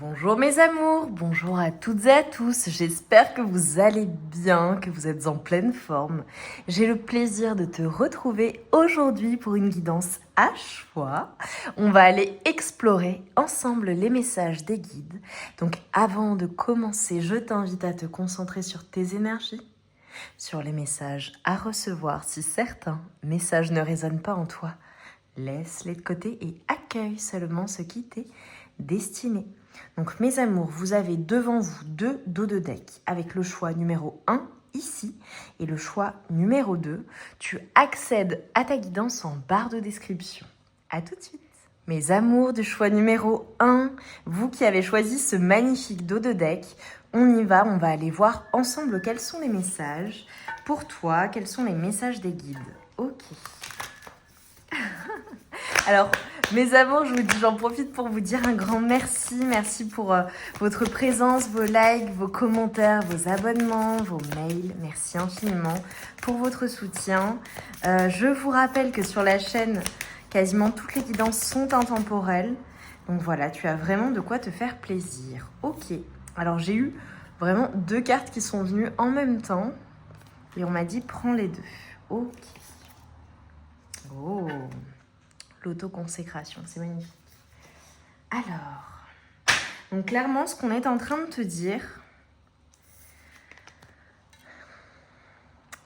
Bonjour mes amours, bonjour à toutes et à tous, j'espère que vous allez bien, que vous êtes en pleine forme. J'ai le plaisir de te retrouver aujourd'hui pour une guidance à choix. On va aller explorer ensemble les messages des guides. Donc avant de commencer, je t'invite à te concentrer sur tes énergies, sur les messages à recevoir. Si certains messages ne résonnent pas en toi, laisse-les de côté et accueille seulement ce qui t'est destiné. Donc mes amours, vous avez devant vous deux dos de deck avec le choix numéro 1 ici et le choix numéro 2. Tu accèdes à ta guidance en barre de description. A tout de suite. Mes amours du choix numéro 1, vous qui avez choisi ce magnifique dos de deck, on y va, on va aller voir ensemble quels sont les messages pour toi, quels sont les messages des guides. Ok. Alors, mes amours, je vous dis, j'en profite pour vous dire un grand merci. Merci pour votre présence, vos likes, vos commentaires, vos abonnements, vos mails. Merci infiniment pour votre soutien. Je vous rappelle que sur la chaîne, quasiment toutes les guidances sont intemporelles. Donc voilà, tu as vraiment de quoi te faire plaisir. Ok, alors j'ai eu vraiment deux cartes qui sont venues en même temps. Et on m'a dit, prends les deux. Ok. Oh, l'autoconsécration, c'est magnifique. Alors, donc clairement, ce qu'on est en train de te dire,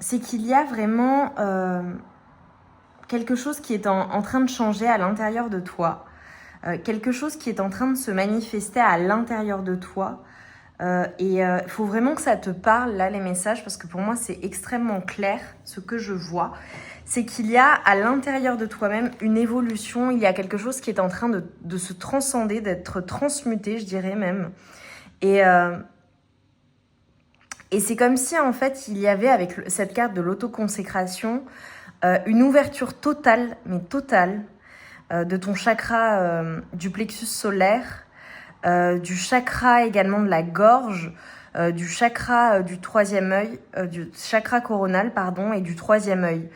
c'est qu'il y a vraiment quelque chose qui est en train de changer à l'intérieur de toi, quelque chose qui est en train de se manifester à l'intérieur de toi. Et il faut vraiment que ça te parle, là, les messages, parce que pour moi, c'est extrêmement clair, ce que je vois. C'est qu'il y a à l'intérieur de toi-même une évolution, il y a quelque chose qui est en train de se transcender, d'être transmuté, je dirais même. Et c'est comme si, en fait, il y avait, avec cette carte de l'autoconsécration, une ouverture totale, mais totale, de ton chakra du plexus solaire, du chakra également de la gorge, du chakra du troisième œil, du chakra coronal, pardon, et du troisième œil.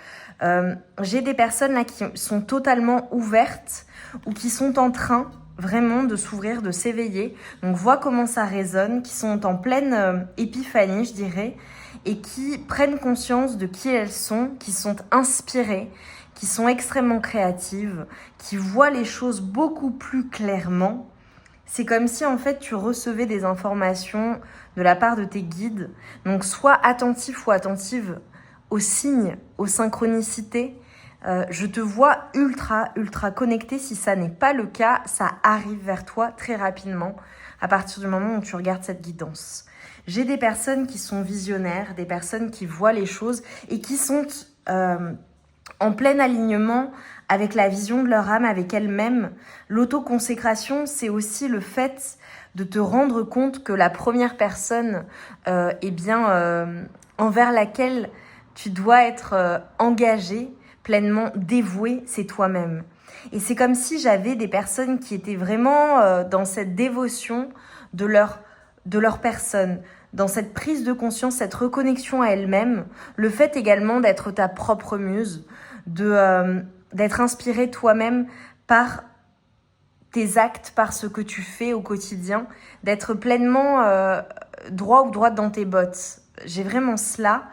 J'ai des personnes là qui sont totalement ouvertes ou qui sont en train vraiment de s'ouvrir, de s'éveiller. Donc vois comment ça résonne, qui sont en pleine épiphanie, je dirais, et qui prennent conscience de qui elles sont, qui sont inspirées, qui sont extrêmement créatives, qui voient les choses beaucoup plus clairement. C'est comme si en fait tu recevais des informations de la part de tes guides. Donc sois attentif ou attentive aux signes, aux synchronicités. Je te vois ultra connecté. Si ça n'est pas le cas, ça arrive vers toi très rapidement à partir du moment où tu regardes cette guidance. J'ai des personnes qui sont visionnaires, des personnes qui voient les choses et qui sont en plein alignement avec la vision de leur âme, avec elles-mêmes. L'autoconsécration, c'est aussi le fait de te rendre compte que la première personne envers laquelle tu dois être engagé, pleinement dévoué, c'est toi-même. Et c'est comme si j'avais des personnes qui étaient vraiment dans cette dévotion de leur personne, dans cette prise de conscience, cette reconnexion à elle-même, le fait également d'être ta propre muse, d'être inspiré toi-même par tes actes, par ce que tu fais au quotidien, d'être pleinement droit ou droite dans tes bottes. J'ai vraiment cela.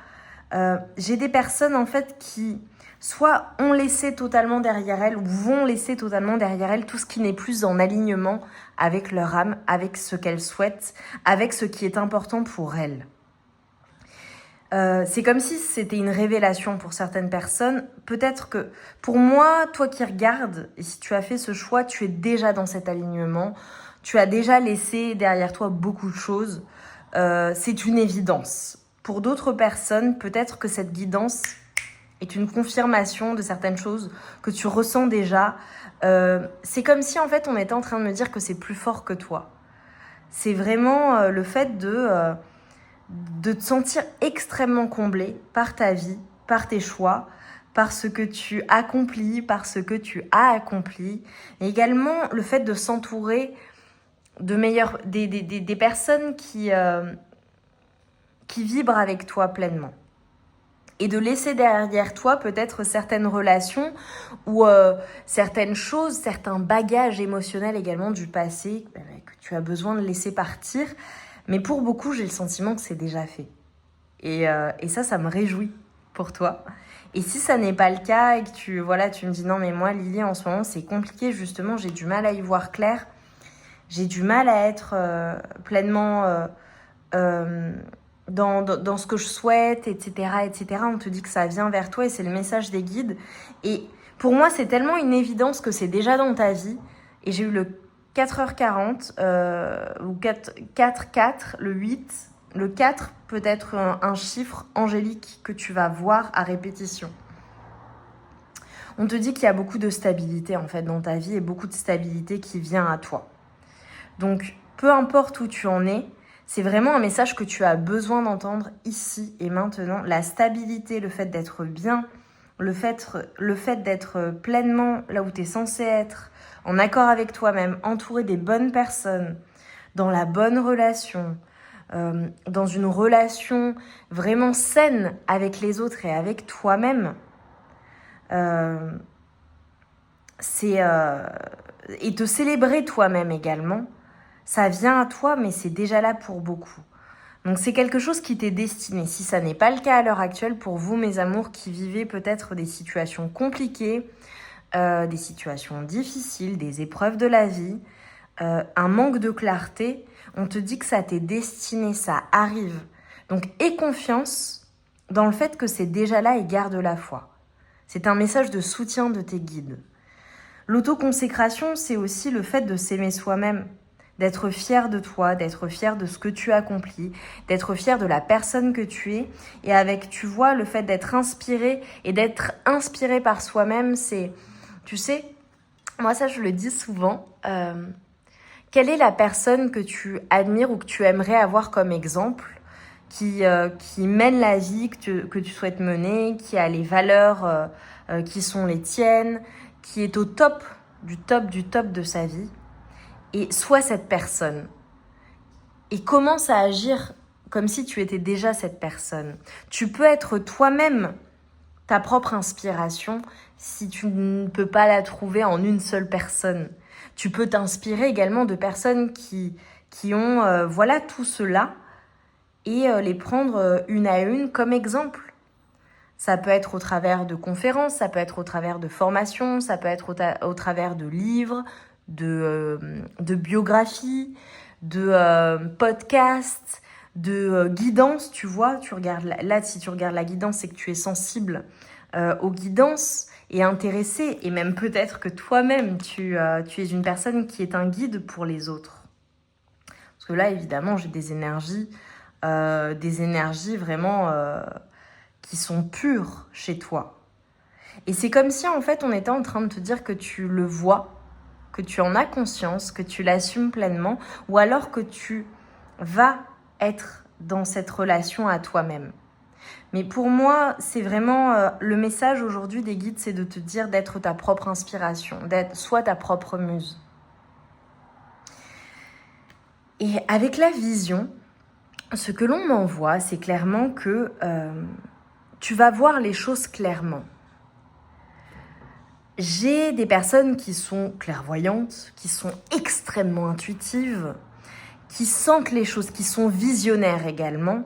J'ai des personnes en fait qui soit ont laissé totalement derrière elles ou vont laisser totalement derrière elles tout ce qui n'est plus en alignement avec leur âme, avec ce qu'elles souhaitent, avec ce qui est important pour elles. C'est comme si c'était une révélation pour certaines personnes. Peut-être que pour moi, toi qui regardes, et si tu as fait ce choix, tu es déjà dans cet alignement. Tu as déjà laissé derrière toi beaucoup de choses. C'est une évidence. Pour d'autres personnes, peut-être que cette guidance est une confirmation de certaines choses que tu ressens déjà. C'est comme si en fait on était en train de me dire que c'est plus fort que toi. C'est vraiment le fait de te sentir extrêmement comblé par ta vie, par tes choix, par ce que tu accomplis, par ce que tu as accompli. Et également le fait de s'entourer de des personnes qui vibrent avec toi pleinement. et de laisser derrière toi peut-être certaines relations ou certaines choses, certains bagages émotionnels également du passé que tu as besoin de laisser partir. Mais pour beaucoup, j'ai le sentiment que c'est déjà fait. Et ça me réjouit pour toi. Et si ça n'est pas le cas et que tu me dis non mais moi Lily en ce moment c'est compliqué justement, j'ai du mal à y voir clair, j'ai du mal à être pleinement dans ce que je souhaite, etc. On te dit que ça vient vers toi et c'est le message des guides. Et pour moi, c'est tellement une évidence que c'est déjà dans ta vie. Et j'ai eu le 4h40, ou 4, le 8, le 4 peut être un chiffre angélique que tu vas voir à répétition. On te dit qu'il y a beaucoup de stabilité en fait dans ta vie et beaucoup de stabilité qui vient à toi. Donc, peu importe où tu en es, c'est vraiment un message que tu as besoin d'entendre ici et maintenant. La stabilité, le fait d'être bien, le fait d'être pleinement là où tu es censé être, en accord avec toi-même, entouré des bonnes personnes, dans la bonne relation, dans une relation vraiment saine avec les autres et avec toi-même. Et te célébrer toi-même également. Ça vient à toi, mais c'est déjà là pour beaucoup. Donc c'est quelque chose qui t'est destiné. Si ça n'est pas le cas à l'heure actuelle pour vous, mes amours, qui vivez peut-être des situations compliquées, des situations difficiles, des épreuves de la vie, un manque de clarté, on te dit que ça t'est destiné, ça arrive. Donc aie confiance dans le fait que c'est déjà là et garde la foi. C'est un message de soutien de tes guides. L'autoconsécration, c'est aussi le fait de s'aimer soi-même. D'être fier de toi, d'être fier de ce que tu accomplis, d'être fier de la personne que tu es. Et avec, tu vois, le fait d'être inspiré et d'être inspiré par soi-même, c'est, tu sais, moi ça je le dis souvent, quelle est la personne que tu admires ou que tu aimerais avoir comme exemple qui mène la vie que tu souhaites mener, qui a les valeurs qui sont les tiennes, qui est au top de sa vie. Et sois cette personne. Et commence à agir comme si tu étais déjà cette personne. Tu peux être toi-même ta propre inspiration si tu ne peux pas la trouver en une seule personne. Tu peux t'inspirer également de personnes qui ont tout cela et les prendre une à une comme exemple. Ça peut être au travers de conférences, ça peut être au travers de formations, ça peut être au travers de livres, de biographies, de podcasts, de guidance, tu vois. Tu regardes là, si tu regardes la guidance, c'est que tu es sensible aux guidances et intéressé. Et même peut-être que toi-même, tu es une personne qui est un guide pour les autres. Parce que là, évidemment, j'ai des énergies vraiment qui sont pures chez toi. Et c'est comme si, en fait, on était en train de te dire que tu le vois, que tu en as conscience, que tu l'assumes pleinement, ou alors que tu vas être dans cette relation à toi-même. Mais pour moi, c'est vraiment le message aujourd'hui des guides, c'est de te dire d'être ta propre inspiration, soit ta propre muse. Et avec la vision, ce que l'on m'envoie, c'est clairement que tu vas voir les choses clairement. J'ai des personnes qui sont clairvoyantes, qui sont extrêmement intuitives, qui sentent les choses, qui sont visionnaires également.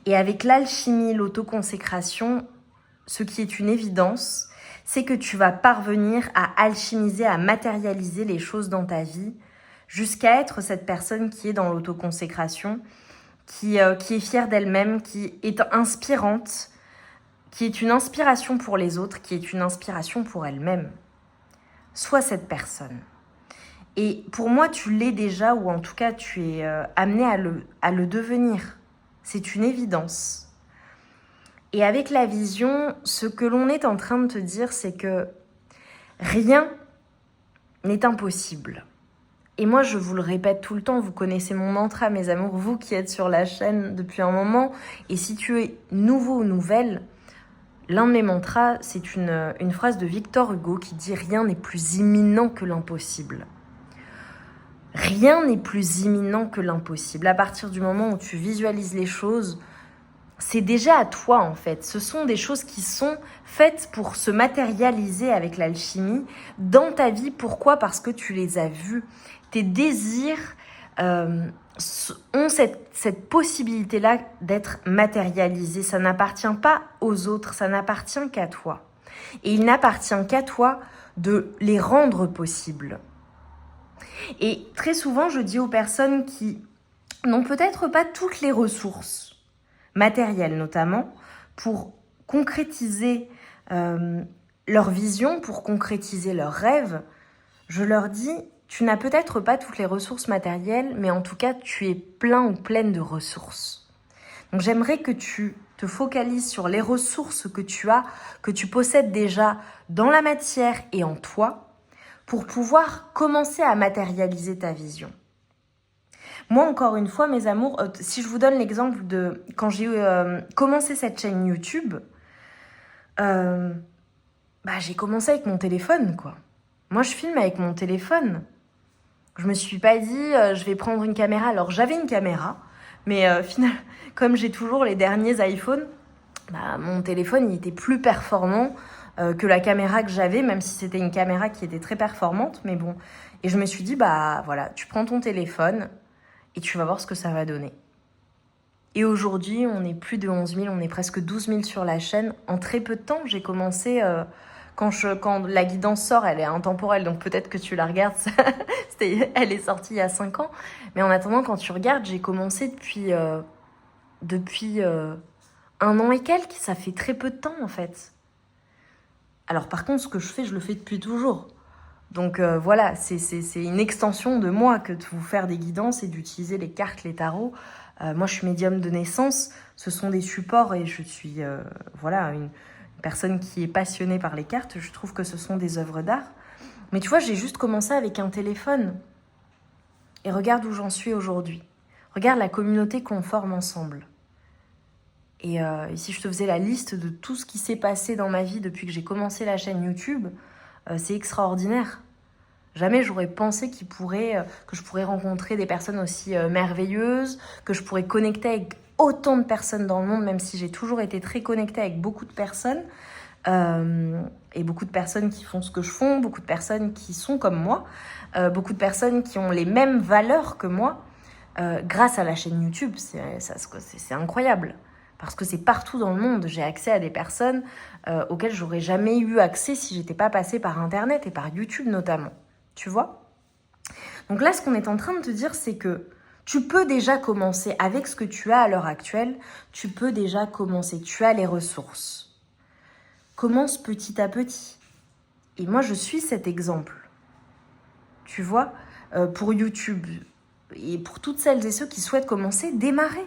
Et avec l'alchimie, l'autoconsécration, ce qui est une évidence, c'est que tu vas parvenir à alchimiser, à matérialiser les choses dans ta vie, jusqu'à être cette personne qui est dans l'autoconsécration, qui est fière d'elle-même, qui est inspirante, qui est une inspiration pour les autres, qui est une inspiration pour elle-même. Sois cette personne. Et pour moi, tu l'es déjà, ou en tout cas, tu es amené à le devenir. C'est une évidence. Et avec la vision, ce que l'on est en train de te dire, c'est que rien n'est impossible. Et moi, je vous le répète tout le temps, vous connaissez mon mantra, mes amours, vous qui êtes sur la chaîne depuis un moment. Et si tu es nouveau ou nouvelle, l'un de mes mantras, c'est une phrase de Victor Hugo qui dit « Rien n'est plus imminent que l'impossible ». Rien n'est plus imminent que l'impossible. À partir du moment où tu visualises les choses, c'est déjà à toi en fait. Ce sont des choses qui sont faites pour se matérialiser avec l'alchimie dans ta vie. Pourquoi ? Parce que tu les as vues. Tes désirs ont cette possibilité-là d'être matérialisés. Ça n'appartient pas aux autres, ça n'appartient qu'à toi. Et il n'appartient qu'à toi de les rendre possibles. Et très souvent, je dis aux personnes qui n'ont peut-être pas toutes les ressources, matérielles notamment, pour concrétiser leur vision, pour concrétiser leurs rêves, je leur dis, tu n'as peut-être pas toutes les ressources matérielles, mais en tout cas, tu es plein ou pleine de ressources. Donc j'aimerais que tu te focalises sur les ressources que tu as, que tu possèdes déjà dans la matière et en toi, pour pouvoir commencer à matérialiser ta vision. Moi, encore une fois, mes amours, si je vous donne l'exemple de quand j'ai commencé cette chaîne YouTube, j'ai commencé avec mon téléphone, quoi. Moi, je filme avec mon téléphone. Je me suis pas dit, je vais prendre une caméra. Alors, j'avais une caméra, mais finalement, comme j'ai toujours les derniers iPhones, mon téléphone, il était plus performant que la caméra que j'avais, même si c'était une caméra qui était très performante, mais bon. Et je me suis dit, voilà, tu prends ton téléphone et tu vas voir ce que ça va donner. Et aujourd'hui, on est plus de 11 000, on est presque 12 000 sur la chaîne. En très peu de temps, j'ai commencé, quand la guidance sort, elle est intemporelle, donc peut-être que tu la regardes, elle est sortie il y a 5 ans. Mais en attendant, quand tu regardes, j'ai commencé depuis 1 an et quelques, ça fait très peu de temps en fait. Alors par contre, ce que je fais, je le fais depuis toujours. Donc voilà, c'est une extension de moi que de vous faire des guidances et d'utiliser les cartes, les tarots. Moi, je suis médium de naissance. Ce sont des supports et je suis une personne qui est passionnée par les cartes. Je trouve que ce sont des œuvres d'art. Mais tu vois, j'ai juste commencé avec un téléphone. Et regarde où j'en suis aujourd'hui. Regarde la communauté qu'on forme ensemble. Et si je te faisais la liste de tout ce qui s'est passé dans ma vie depuis que j'ai commencé la chaîne YouTube, c'est extraordinaire. Jamais j'aurais pensé que je pourrais rencontrer des personnes aussi merveilleuses, que je pourrais connecter avec autant de personnes dans le monde, même si j'ai toujours été très connectée avec beaucoup de personnes. Et beaucoup de personnes qui font ce que je fais, beaucoup de personnes qui sont comme moi, beaucoup de personnes qui ont les mêmes valeurs que moi, grâce à la chaîne YouTube. C'est incroyable. Parce que c'est partout dans le monde. J'ai accès à des personnes auxquelles j'aurais jamais eu accès si j'étais pas passée par Internet et par YouTube notamment. Tu vois ? Donc là, ce qu'on est en train de te dire, c'est que tu peux déjà commencer avec ce que tu as à l'heure actuelle. Tu peux déjà commencer. Tu as les ressources. Commence petit à petit. Et moi, je suis cet exemple. Tu vois ? Pour YouTube et pour toutes celles et ceux qui souhaitent commencer, démarrez.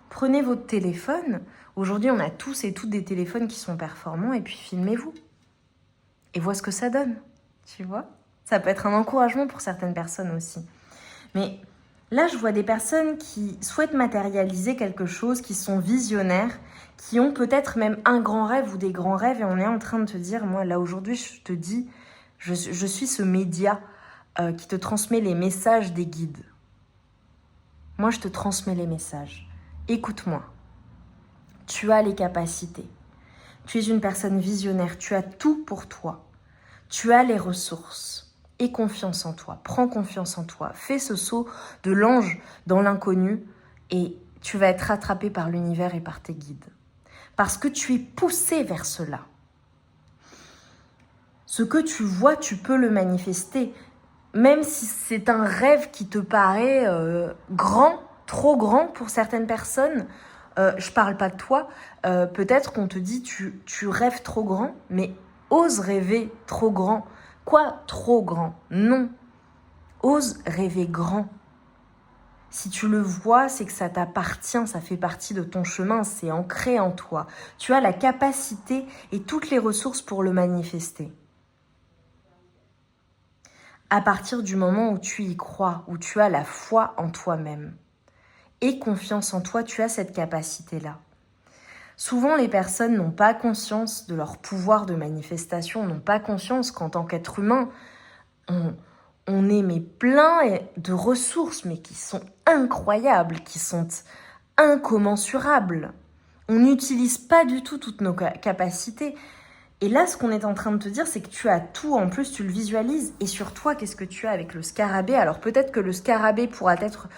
Prenez votre téléphone. Aujourd'hui, on a tous et toutes des téléphones qui sont performants et puis filmez-vous. Et vois ce que ça donne. Tu vois ? Ça peut être un encouragement pour certaines personnes aussi. Mais là, je vois des personnes qui souhaitent matérialiser quelque chose, qui sont visionnaires, qui ont peut-être même un grand rêve ou des grands rêves. Et on est en train de te dire, moi, là, aujourd'hui, je te dis, je suis ce média qui te transmet les messages des guides. Moi, je te transmets les messages. Écoute-moi. Tu as les capacités. Tu es une personne visionnaire. Tu as tout pour toi. Tu as les ressources. Aie confiance en toi, prends confiance en toi, fais ce saut de l'ange dans l'inconnu et tu vas être rattrapé par l'univers et par tes guides. Parce que tu es poussé vers cela. Ce que tu vois, tu peux le manifester. Même si c'est un rêve qui te paraît grand, trop grand pour certaines personnes, je parle pas de toi, peut-être qu'on te dit tu rêves trop grand, mais ose rêver trop grand. Quoi, trop grand? Non. Ose rêver grand. Si tu le vois, c'est que ça t'appartient, ça fait partie de ton chemin, c'est ancré en toi. Tu as la capacité et toutes les ressources pour le manifester. À partir du moment où tu y crois, où tu as la foi en toi-même, aie confiance en toi, tu as cette capacité-là. Souvent, les personnes n'ont pas conscience de leur pouvoir de manifestation, n'ont pas conscience qu'en tant qu'être humain, on est plein de ressources, mais qui sont incroyables, qui sont incommensurables. On n'utilise pas du tout toutes nos capacités. Et là, ce qu'on est en train de te dire, c'est que tu as tout. En plus, tu le visualises. Et sur toi, qu'est-ce que tu as avec le scarabée? Alors peut-être que le scarabée pourra être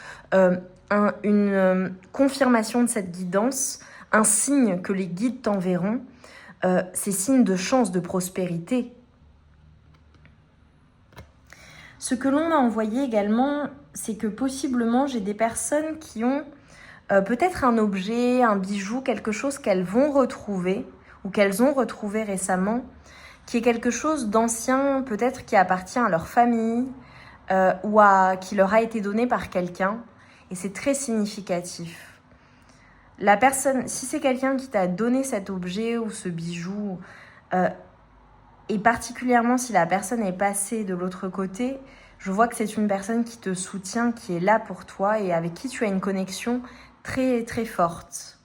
une confirmation de cette guidance, un signe que les guides t'enverront. C'est signe de chance, de prospérité. Ce que l'on m'a envoyé également, c'est que possiblement, j'ai des personnes qui ont peut-être un objet, un bijou, quelque chose qu'elles vont retrouver ou qu'elles ont retrouvé récemment, qui est quelque chose d'ancien, peut-être qui appartient à leur famille ou qui leur a été donné par quelqu'un. Et c'est très significatif. La personne, si c'est quelqu'un qui t'a donné cet objet ou ce bijou, et particulièrement si la personne est passée de l'autre côté, je vois que c'est une personne qui te soutient, qui est là pour toi et avec qui tu as une connexion très très forte.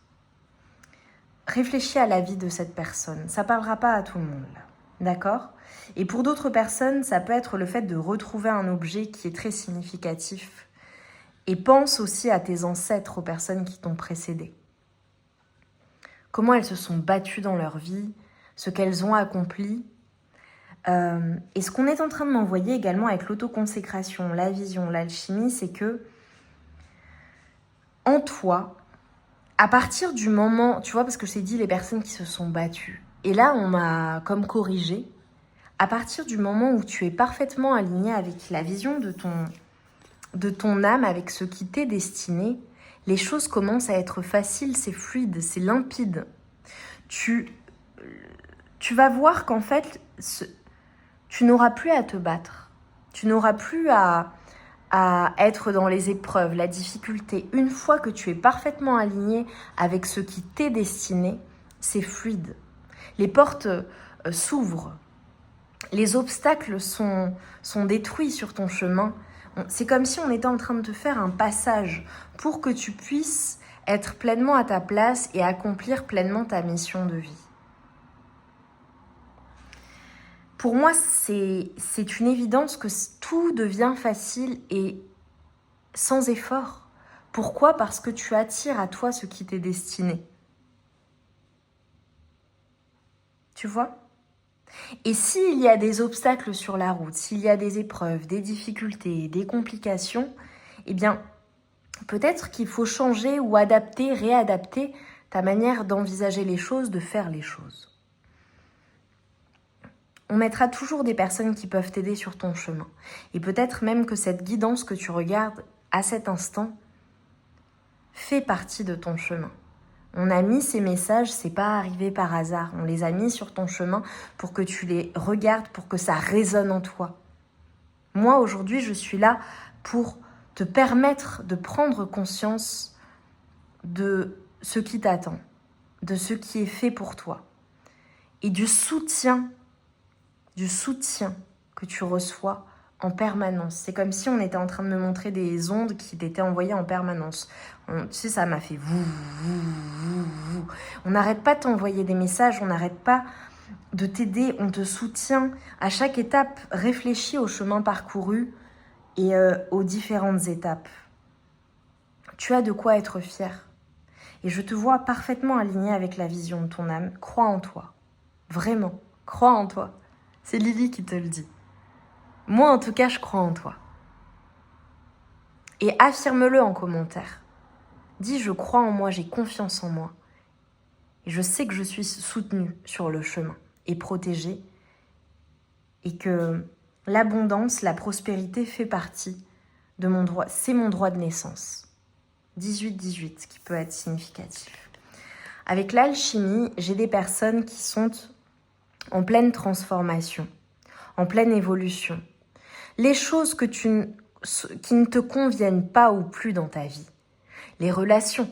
Réfléchis à la vie de cette personne. Ça ne parlera pas à tout le monde, là. D'accord? Et pour d'autres personnes, ça peut être le fait de retrouver un objet qui est très significatif. Et pense aussi à tes ancêtres, aux personnes qui t'ont précédé. Comment elles se sont battues dans leur vie, ce qu'elles ont accompli. Et ce qu'on est en train de m'envoyer également avec l'autoconsécration, la vision, l'alchimie, c'est que en toi, à partir du moment, tu vois, parce que je t'ai dit les personnes qui se sont battues, et là on m'a comme corrigé, à partir du moment où tu es parfaitement aligné avec la vision de ton âme, avec ce qui t'est destiné, les choses commencent à être faciles, c'est fluide, c'est limpide. Tu vas voir qu'en fait, tu n'auras plus à te battre, tu n'auras plus à être dans les épreuves, la difficulté. Une fois que tu es parfaitement aligné avec ce qui t'est destiné, c'est fluide. Les portes s'ouvrent. Les obstacles sont détruits sur ton chemin. C'est comme si on était en train de te faire un passage pour que tu puisses être pleinement à ta place et accomplir pleinement ta mission de vie. Pour moi, c'est une évidence que tout devient facile et sans effort. Pourquoi? Parce que tu attires à toi ce qui t'est destiné. Tu vois? Et s'il y a des obstacles sur la route, s'il y a des épreuves, des difficultés, des complications, eh bien, peut-être qu'il faut changer ou adapter, réadapter ta manière d'envisager les choses, de faire les choses. On mettra toujours des personnes qui peuvent t'aider sur ton chemin. Et peut-être même que cette guidance que tu regardes à cet instant fait partie de ton chemin. On a mis ces messages, c'est pas arrivé par hasard. On les a mis sur ton chemin pour que tu les regardes, pour que ça résonne en toi. Moi, aujourd'hui, je suis là pour te permettre de prendre conscience de ce qui t'attend, de ce qui est fait pour toi et du soutien que tu reçois en permanence. C'est comme si on était en train de me montrer des ondes qui t'étaient envoyées en permanence. Tu sais, ça m'a fait vou. On n'arrête pas de t'envoyer des messages, on n'arrête pas de t'aider, on te soutient. À chaque étape, réfléchis au chemin parcouru et aux différentes étapes. Tu as de quoi être fier. Et je te vois parfaitement aligné avec la vision de ton âme. Crois en toi. Vraiment, crois en toi. C'est Lily qui te le dit. Moi, en tout cas, je crois en toi. Et affirme-le en commentaire. Dis, je crois en moi, j'ai confiance en moi. Et je sais que je suis soutenue sur le chemin et protégée. Et que l'abondance, la prospérité fait partie de mon droit. C'est mon droit de naissance. 18-18, qui peut être significatif. Avec l'alchimie, j'ai des personnes qui sont en pleine transformation, en pleine évolution. Les choses qui ne te conviennent pas ou plus dans ta vie, les relations,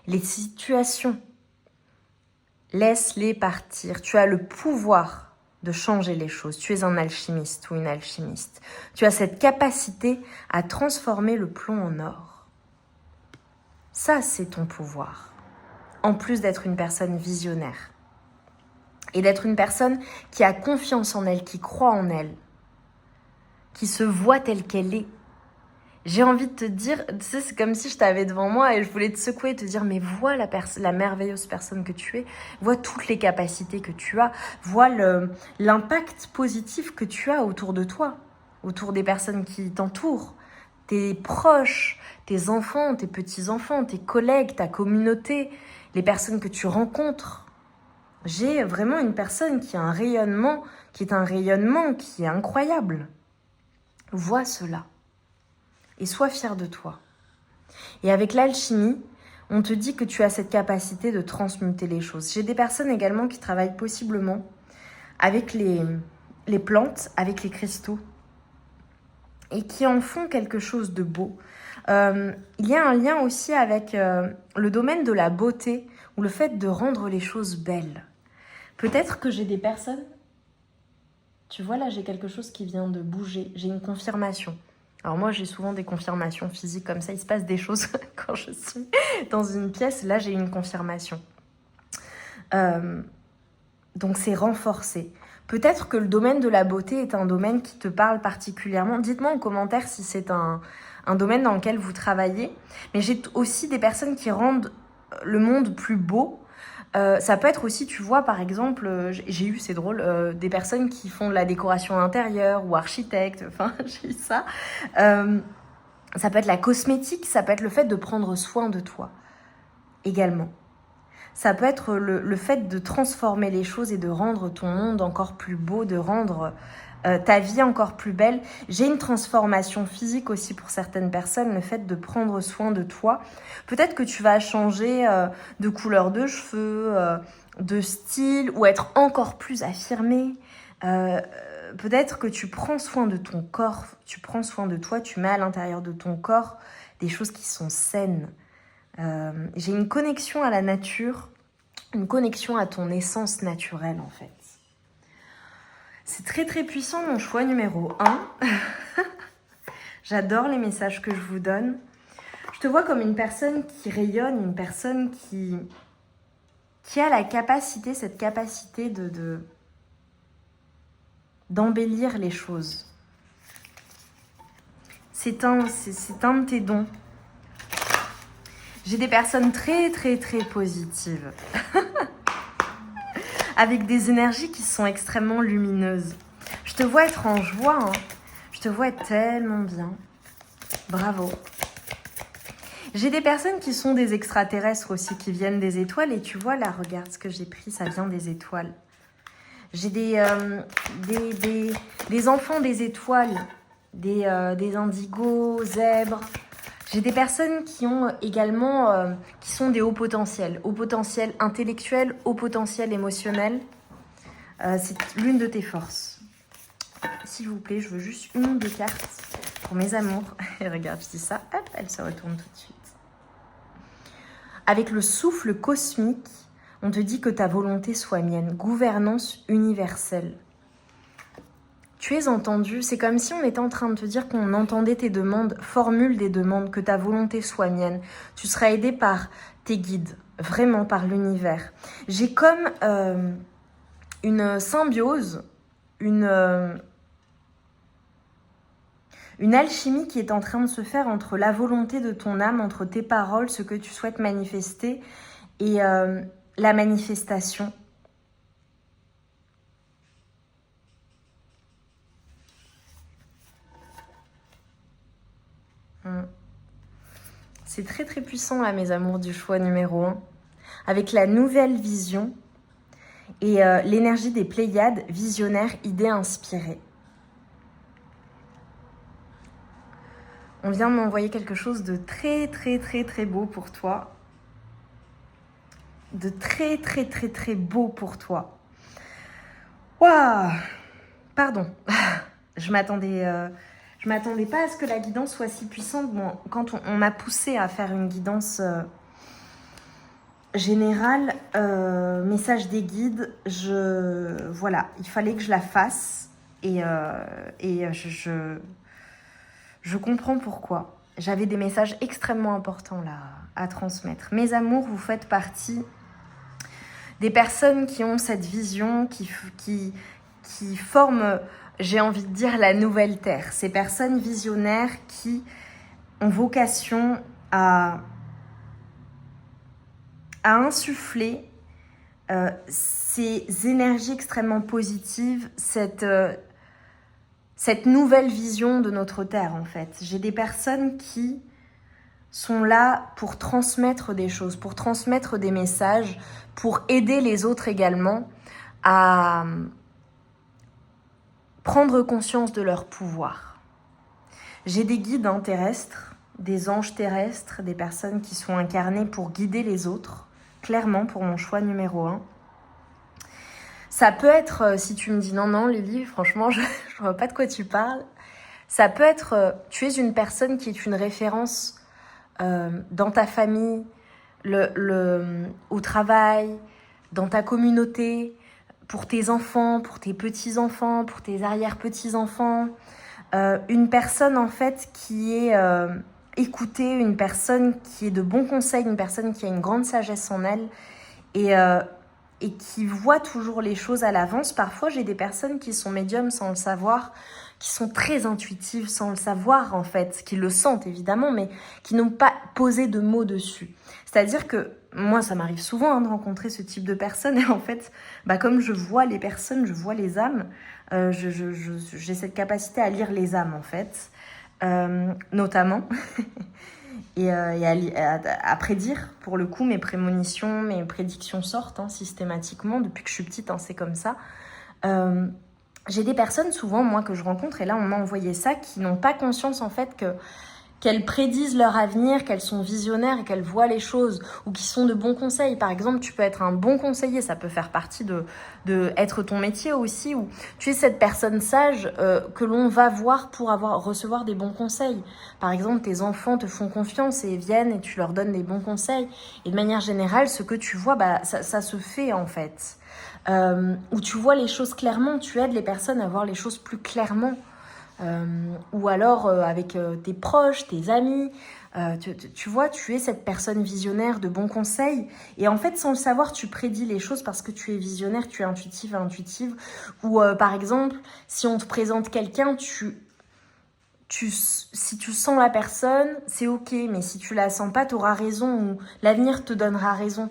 les situations, laisse-les partir. Tu as le pouvoir de changer les choses. Tu es un alchimiste ou une alchimiste. Tu as cette capacité à transformer le plomb en or. Ça, c'est ton pouvoir. En plus d'être une personne visionnaire. Et d'être une personne qui a confiance en elle, qui croit en elle, qui se voit telle qu'elle est, J'ai envie de te dire, tu sais, c'est comme si je t'avais devant moi et je voulais te secouer et te dire, mais vois la merveilleuse personne que tu es, vois toutes les capacités que tu as, vois l'impact positif que tu as autour de toi, autour des personnes qui t'entourent, tes proches, tes enfants, tes petits-enfants, tes collègues, ta communauté, les personnes que tu rencontres. J'ai vraiment une personne qui a un rayonnement, qui est incroyable. Vois cela et sois fier de toi. Et avec l'alchimie, on te dit que tu as cette capacité de transmuter les choses. J'ai des personnes également qui travaillent possiblement avec les plantes, avec les cristaux, et qui en font quelque chose de beau. Il y a un lien aussi avec le domaine de la beauté, ou le fait de rendre les choses belles. Peut-être que j'ai des personnes... Tu vois, là, j'ai quelque chose qui vient de bouger. J'ai une confirmation. Alors moi, j'ai souvent des confirmations physiques comme ça. Il se passe des choses quand je suis dans une pièce. Là, j'ai une confirmation. Donc, c'est renforcé. Peut-être que le domaine de la beauté est un domaine qui te parle particulièrement. Dites-moi en commentaire si c'est un domaine dans lequel vous travaillez. Mais j'ai aussi des personnes qui rendent le monde plus beau. Ça peut être aussi, tu vois, par exemple, j'ai eu, c'est drôle, des personnes qui font de la décoration intérieure ou architectes, enfin, j'ai eu ça. Ça peut être la cosmétique, ça peut être le fait de prendre soin de toi, également. Ça peut être le fait de transformer les choses et de rendre ton monde encore plus beau, de rendre ta vie encore plus belle. J'ai une transformation physique aussi pour certaines personnes, le fait de prendre soin de toi. Peut-être que tu vas changer de couleur de cheveux, de style, ou être encore plus affirmé. Peut-être que tu prends soin de ton corps, tu prends soin de toi, tu mets à l'intérieur de ton corps des choses qui sont saines. J'ai une connexion à la nature, une connexion à ton essence naturelle en fait. C'est très très puissant mon choix numéro 1. J'adore les messages que je vous donne. Je te vois comme une personne qui rayonne, une personne qui a la capacité, cette capacité d'embellir les choses. C'est un de tes dons. J'ai des personnes très très très positives. Avec des énergies qui sont extrêmement lumineuses. Je te vois être en joie, hein. Je te vois être tellement bien. Bravo. J'ai des personnes qui sont des extraterrestres aussi, qui viennent des étoiles. Et tu vois, là, regarde ce que j'ai pris, ça vient des étoiles. J'ai des enfants des étoiles, des indigos, zèbres. J'ai des personnes qui ont également, qui sont des hauts potentiels intellectuel, haut potentiel émotionnel. C'est l'une de tes forces. S'il vous plaît, je veux juste une ou deux cartes pour mes amours. Et regarde, je dis ça, hop, elle se retourne tout de suite. Avec le souffle cosmique, on te dit que ta volonté soit mienne. Gouvernance universelle. Tu es entendu, c'est comme si on était en train de te dire qu'on entendait tes demandes, formule des demandes, que ta volonté soit mienne. Tu seras aidé par tes guides, vraiment par l'univers. J'ai comme une symbiose, une alchimie qui est en train de se faire entre la volonté de ton âme, entre tes paroles, ce que tu souhaites manifester et la manifestation. C'est très très puissant là, mes amours du choix numéro 1. Avec la nouvelle vision et l'énergie des Pléiades, visionnaires, idées inspirées. On vient de m'envoyer quelque chose de très très très très beau pour toi. De très très très très beau pour toi. Waouh! Pardon. Je m'attendais pas à ce que la guidance soit si puissante. Bon, quand on m'a poussé à faire une guidance générale, message des guides, voilà, il fallait que je la fasse et je comprends pourquoi. J'avais des messages extrêmement importants là à transmettre. Mes amours, vous faites partie des personnes qui ont cette vision, qui forment, j'ai envie de dire, la nouvelle terre. Ces personnes visionnaires qui ont vocation à insuffler ces énergies extrêmement positives, cette nouvelle vision de notre Terre, en fait. J'ai des personnes qui sont là pour transmettre des choses, pour transmettre des messages, pour aider les autres également à prendre conscience de leur pouvoir. J'ai des guides terrestres, des anges terrestres, des personnes qui sont incarnées pour guider les autres, clairement pour mon choix numéro 1. Ça peut être, si tu me dis non Lily, franchement je vois pas de quoi tu parles, ça peut être, tu es une personne qui est une référence dans ta famille, au travail, dans ta communauté, pour tes enfants, pour tes petits-enfants, pour tes arrière-petits-enfants. Une personne en fait qui est écoutée, une personne qui est de bons conseils, une personne qui a une grande sagesse en elle et qui voit toujours les choses à l'avance. Parfois, j'ai des personnes qui sont médiums sans le savoir, qui sont très intuitives sans le savoir en fait, qui le sentent évidemment, mais qui n'ont pas posé de mots dessus. C'est-à-dire que moi, ça m'arrive souvent de rencontrer ce type de personnes et en fait, comme je vois les personnes, je vois les âmes, j'ai cette capacité à lire les âmes en fait, notamment. Et à prédire, pour le coup, mes prémonitions, mes prédictions sortent systématiquement. Depuis que je suis petite, c'est comme ça. J'ai des personnes, souvent, moi, que je rencontre, et là, on m'a envoyé ça, qui n'ont pas conscience, en fait, qu'elles prédisent leur avenir, qu'elles sont visionnaires et qu'elles voient les choses, ou qui sont de bons conseils. Par exemple, tu peux être un bon conseiller, ça peut faire partie de être ton métier aussi, ou tu es cette personne sage que l'on va voir pour recevoir des bons conseils. Par exemple, tes enfants te font confiance et viennent et tu leur donnes des bons conseils. Et de manière générale, ce que tu vois, ça se fait en fait. Où tu vois les choses clairement, tu aides les personnes à voir les choses plus clairement. Ou alors avec tes proches, tes amis, tu vois, tu es cette personne visionnaire de bons conseils et en fait sans le savoir tu prédis les choses parce que tu es visionnaire, tu es intuitive ou par exemple si on te présente quelqu'un, si tu sens la personne c'est ok, mais si tu la sens pas t'auras raison ou l'avenir te donnera raison,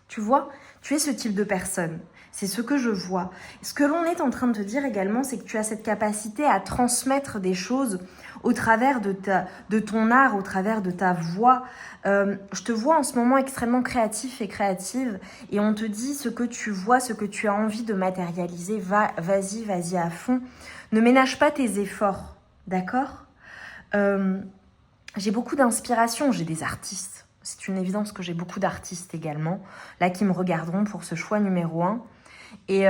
tu vois, tu es ce type de personne. C'est ce que je vois. Ce que l'on est en train de te dire également, c'est que tu as cette capacité à transmettre des choses au travers de ton art, au travers de ta voix. Je te vois en ce moment extrêmement créatif et créative et on te dit ce que tu vois, ce que tu as envie de matérialiser. Vas-y à fond. Ne ménage pas tes efforts, d'accord ? J'ai beaucoup d'inspiration, j'ai des artistes. C'est une évidence que j'ai beaucoup d'artistes également, là qui me regarderont pour ce choix numéro 1. Et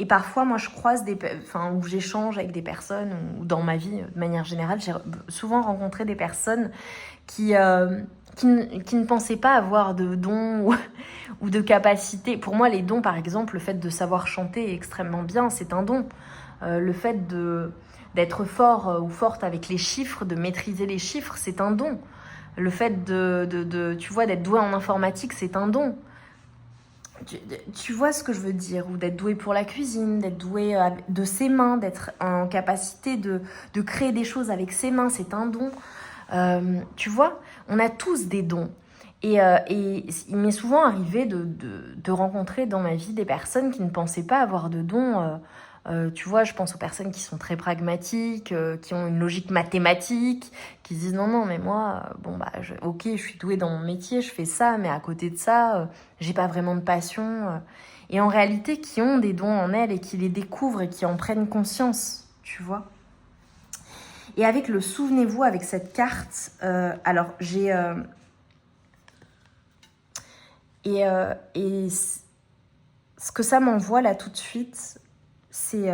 parfois, moi, je croise où j'échange avec des personnes, ou dans ma vie, de manière générale, j'ai souvent rencontré des personnes qui ne pensaient pas avoir de dons ou de capacités. Pour moi, les dons, par exemple, le fait de savoir chanter extrêmement bien, c'est un don. Le fait d'être fort ou forte avec les chiffres, de maîtriser les chiffres, c'est un don. Le fait tu vois, d'être doué en informatique, c'est un don. Tu vois ce que je veux dire, ou d'être doué pour la cuisine, d'être doué de ses mains, d'être en capacité de créer des choses avec ses mains, c'est un don. Tu vois, on a tous des dons. Et il m'est souvent arrivé de rencontrer dans ma vie des personnes qui ne pensaient pas avoir de dons. Tu vois, je pense aux personnes qui sont très pragmatiques, qui ont une logique mathématique, qui se disent non, mais moi, ok, je suis douée dans mon métier, je fais ça, mais à côté de ça, j'ai pas vraiment de passion. Et en réalité, qui ont des dons en elles et qui les découvrent et qui en prennent conscience, tu vois. Et avec le souvenez-vous, avec cette carte, alors j'ai... Et ce que ça m'envoie là tout de suite, c'est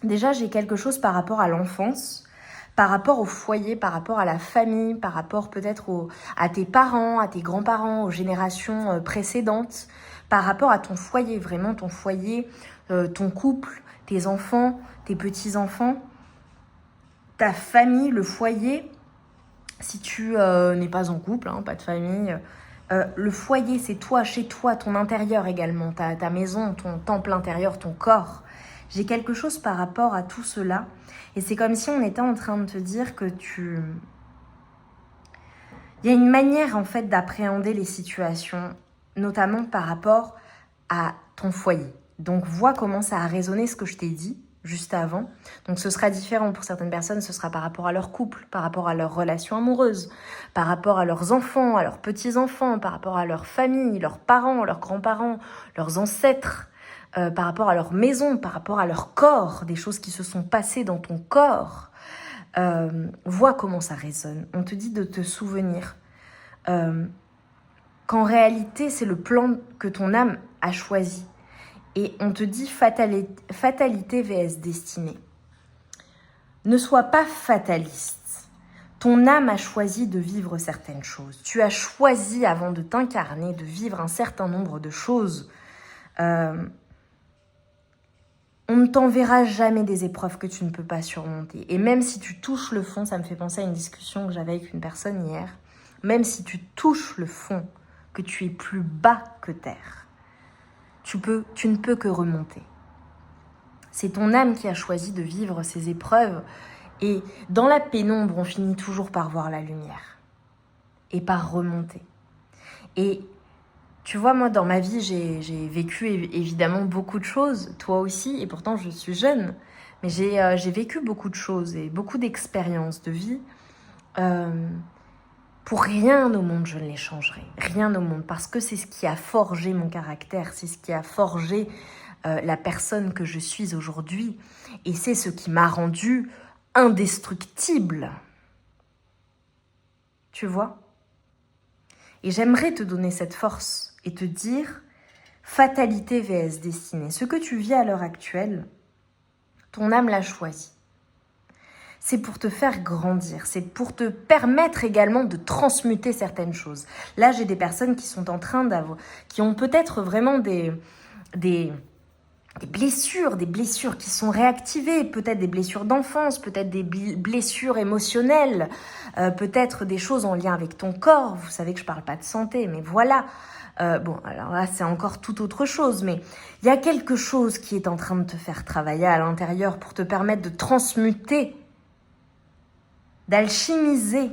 déjà j'ai quelque chose par rapport à l'enfance, par rapport au foyer, par rapport à la famille, par rapport peut-être à tes parents, à tes grands-parents, aux générations précédentes, par rapport à ton foyer, vraiment ton foyer, ton couple, tes enfants, tes petits-enfants, ta famille, le foyer. Si tu n'es pas en couple, pas de famille... le foyer, c'est toi, chez toi, ton intérieur également, ta maison, ton temple intérieur, ton corps. J'ai quelque chose par rapport à tout cela. Et c'est comme si on était en train de te dire que il y a une manière en fait d'appréhender les situations, notamment par rapport à ton foyer. Donc vois comment ça a résonné ce que je t'ai dit juste avant. Donc ce sera différent pour certaines personnes, ce sera par rapport à leur couple, par rapport à leur relation amoureuse, par rapport à leurs enfants, à leurs petits-enfants, par rapport à leur famille, leurs parents, leurs grands-parents, leurs ancêtres, par rapport à leur maison, par rapport à leur corps, des choses qui se sont passées dans ton corps. Vois comment ça résonne. On te dit de te souvenir qu'en réalité, c'est le plan que ton âme a choisi. Et on te dit fatalité vs destinée. Ne sois pas fataliste. Ton âme a choisi de vivre certaines choses. Tu as choisi, avant de t'incarner, de vivre un certain nombre de choses. On ne t'enverra jamais des épreuves que tu ne peux pas surmonter. Et même si tu touches le fond, ça me fait penser à une discussion que j'avais avec une personne hier, même si tu touches le fond, que tu es plus bas que terre, tu ne peux que remonter. C'est ton âme qui a choisi de vivre ces épreuves. Et dans la pénombre, on finit toujours par voir la lumière et par remonter. Et tu vois, moi, dans ma vie, j'ai vécu évidemment beaucoup de choses, toi aussi, et pourtant je suis jeune. Mais j'ai vécu beaucoup de choses et beaucoup d'expériences de vie. Pour rien au monde, je ne les changerai. Rien au monde. Parce que c'est ce qui a forgé mon caractère. C'est ce qui a forgé la personne que je suis aujourd'hui. Et c'est ce qui m'a rendue indestructible. Tu vois ? Et j'aimerais te donner cette force et te dire fatalité vs destinée. Ce que tu vis à l'heure actuelle, ton âme l'a choisi. C'est pour te faire grandir, c'est pour te permettre également de transmuter certaines choses. Là, j'ai des personnes qui sont en train qui ont peut-être vraiment des blessures qui sont réactivées, peut-être des blessures d'enfance, peut-être des blessures émotionnelles, peut-être des choses en lien avec ton corps. Vous savez que je parle pas de santé, mais voilà. Bon, alors là, c'est encore tout autre chose, mais il y a quelque chose qui est en train de te faire travailler à l'intérieur pour te permettre de transmuter, d'alchimiser,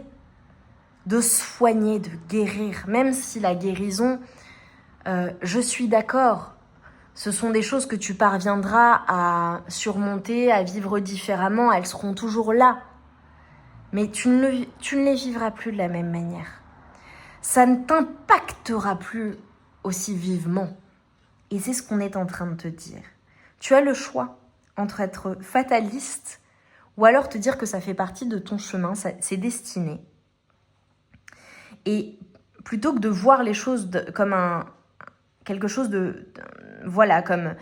de soigner, de guérir. Même si la guérison, je suis d'accord, ce sont des choses que tu parviendras à surmonter, à vivre différemment, elles seront toujours là. Mais tu ne les vivras plus de la même manière. Ça ne t'impactera plus aussi vivement. Et c'est ce qu'on est en train de te dire. Tu as le choix entre être fataliste ou alors te dire que ça fait partie de ton chemin, c'est destiné. Et plutôt que de voir les choses comme quelque chose voilà, comme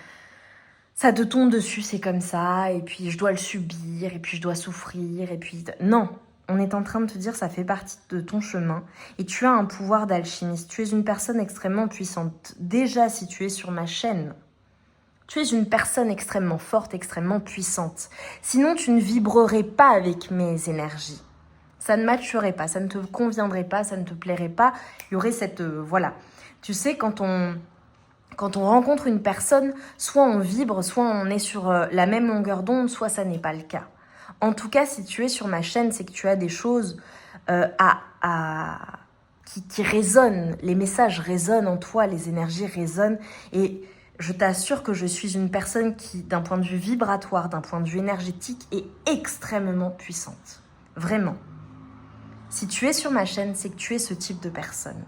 ça te tombe dessus, c'est comme ça, et puis je dois le subir, et puis je dois souffrir, et puis... Non, on est en train de te dire ça fait partie de ton chemin, et tu as un pouvoir d'alchimiste. Tu es une personne extrêmement puissante. Déjà, si tu es sur ma chaîne, tu es une personne extrêmement forte, extrêmement puissante. Sinon, tu ne vibrerais pas avec mes énergies. Ça ne matcherait pas, ça ne te conviendrait pas, ça ne te plairait pas. Il y aurait cette... voilà. Tu sais, quand on rencontre une personne, soit on vibre, soit on est sur la même longueur d'onde, soit ça n'est pas le cas. En tout cas, si tu es sur ma chaîne, c'est que tu as des choses qui résonnent. Les messages résonnent en toi, les énergies résonnent. Et je t'assure que je suis une personne qui, d'un point de vue vibratoire, d'un point de vue énergétique, est extrêmement puissante. Vraiment. Si tu es sur ma chaîne, c'est que tu es ce type de personne.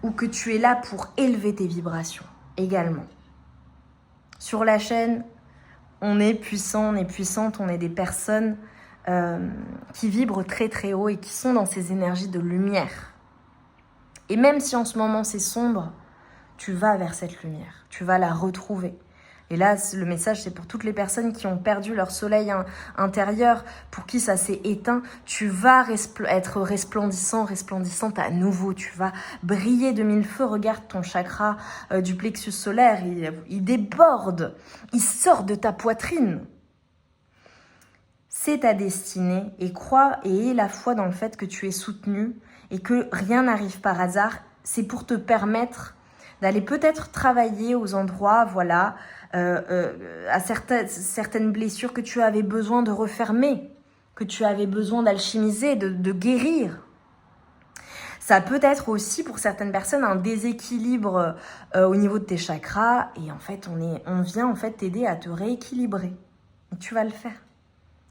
Ou que tu es là pour élever tes vibrations également. Sur la chaîne, on est puissant, on est puissante, on est des personnes qui vibrent très très haut et qui sont dans ces énergies de lumière. Et même si en ce moment c'est sombre, tu vas vers cette lumière, tu vas la retrouver. Et là, le message, c'est pour toutes les personnes qui ont perdu leur soleil intérieur, pour qui ça s'est éteint. Tu vas être resplendissant, resplendissante à nouveau. Tu vas briller de mille feux. Regarde ton chakra du plexus solaire, il déborde, il sort de ta poitrine. C'est ta destinée, et crois et aie la foi dans le fait que tu es soutenu et que rien n'arrive par hasard. C'est pour te permettre d'aller peut-être travailler aux endroits, voilà, à certaines blessures que tu avais besoin de refermer, que tu avais besoin d'alchimiser, de guérir. Ça peut être aussi pour certaines personnes un déséquilibre au niveau de tes chakras et en fait on vient en fait t'aider à te rééquilibrer. Et tu vas le faire.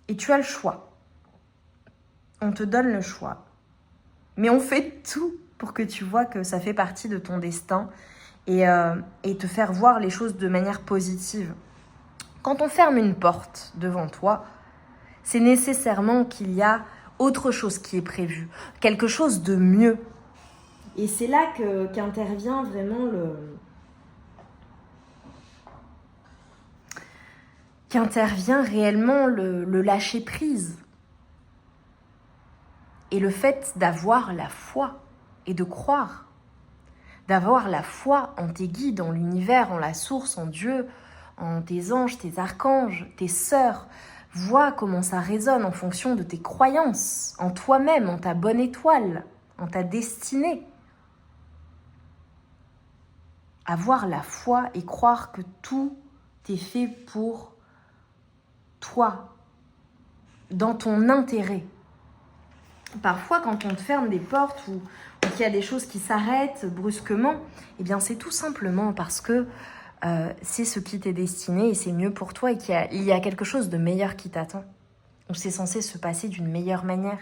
Et tu as le choix. On te donne le choix. Mais on fait tout pour que tu vois que ça fait partie de ton destin et te faire voir les choses de manière positive. Quand on ferme une porte devant toi, c'est nécessairement qu'il y a autre chose qui est prévu, quelque chose de mieux. Et c'est là qu'intervient vraiment réellement le lâcher prise. Et le fait d'avoir la foi et de croire, d'avoir la foi en tes guides, en l'univers, en la source, en Dieu, en tes anges, tes archanges, tes sœurs. Vois comment ça résonne en fonction de tes croyances, en toi-même, en ta bonne étoile, en ta destinée. Avoir la foi et croire que tout est fait pour toi, dans ton intérêt. Parfois, quand on te ferme des portes ou qu'il y a des choses qui s'arrêtent brusquement, eh bien, c'est tout simplement parce que c'est ce qui t'est destiné et c'est mieux pour toi et qu'il y a quelque chose de meilleur qui t'attend. Ou c'est censé se passer d'une meilleure manière.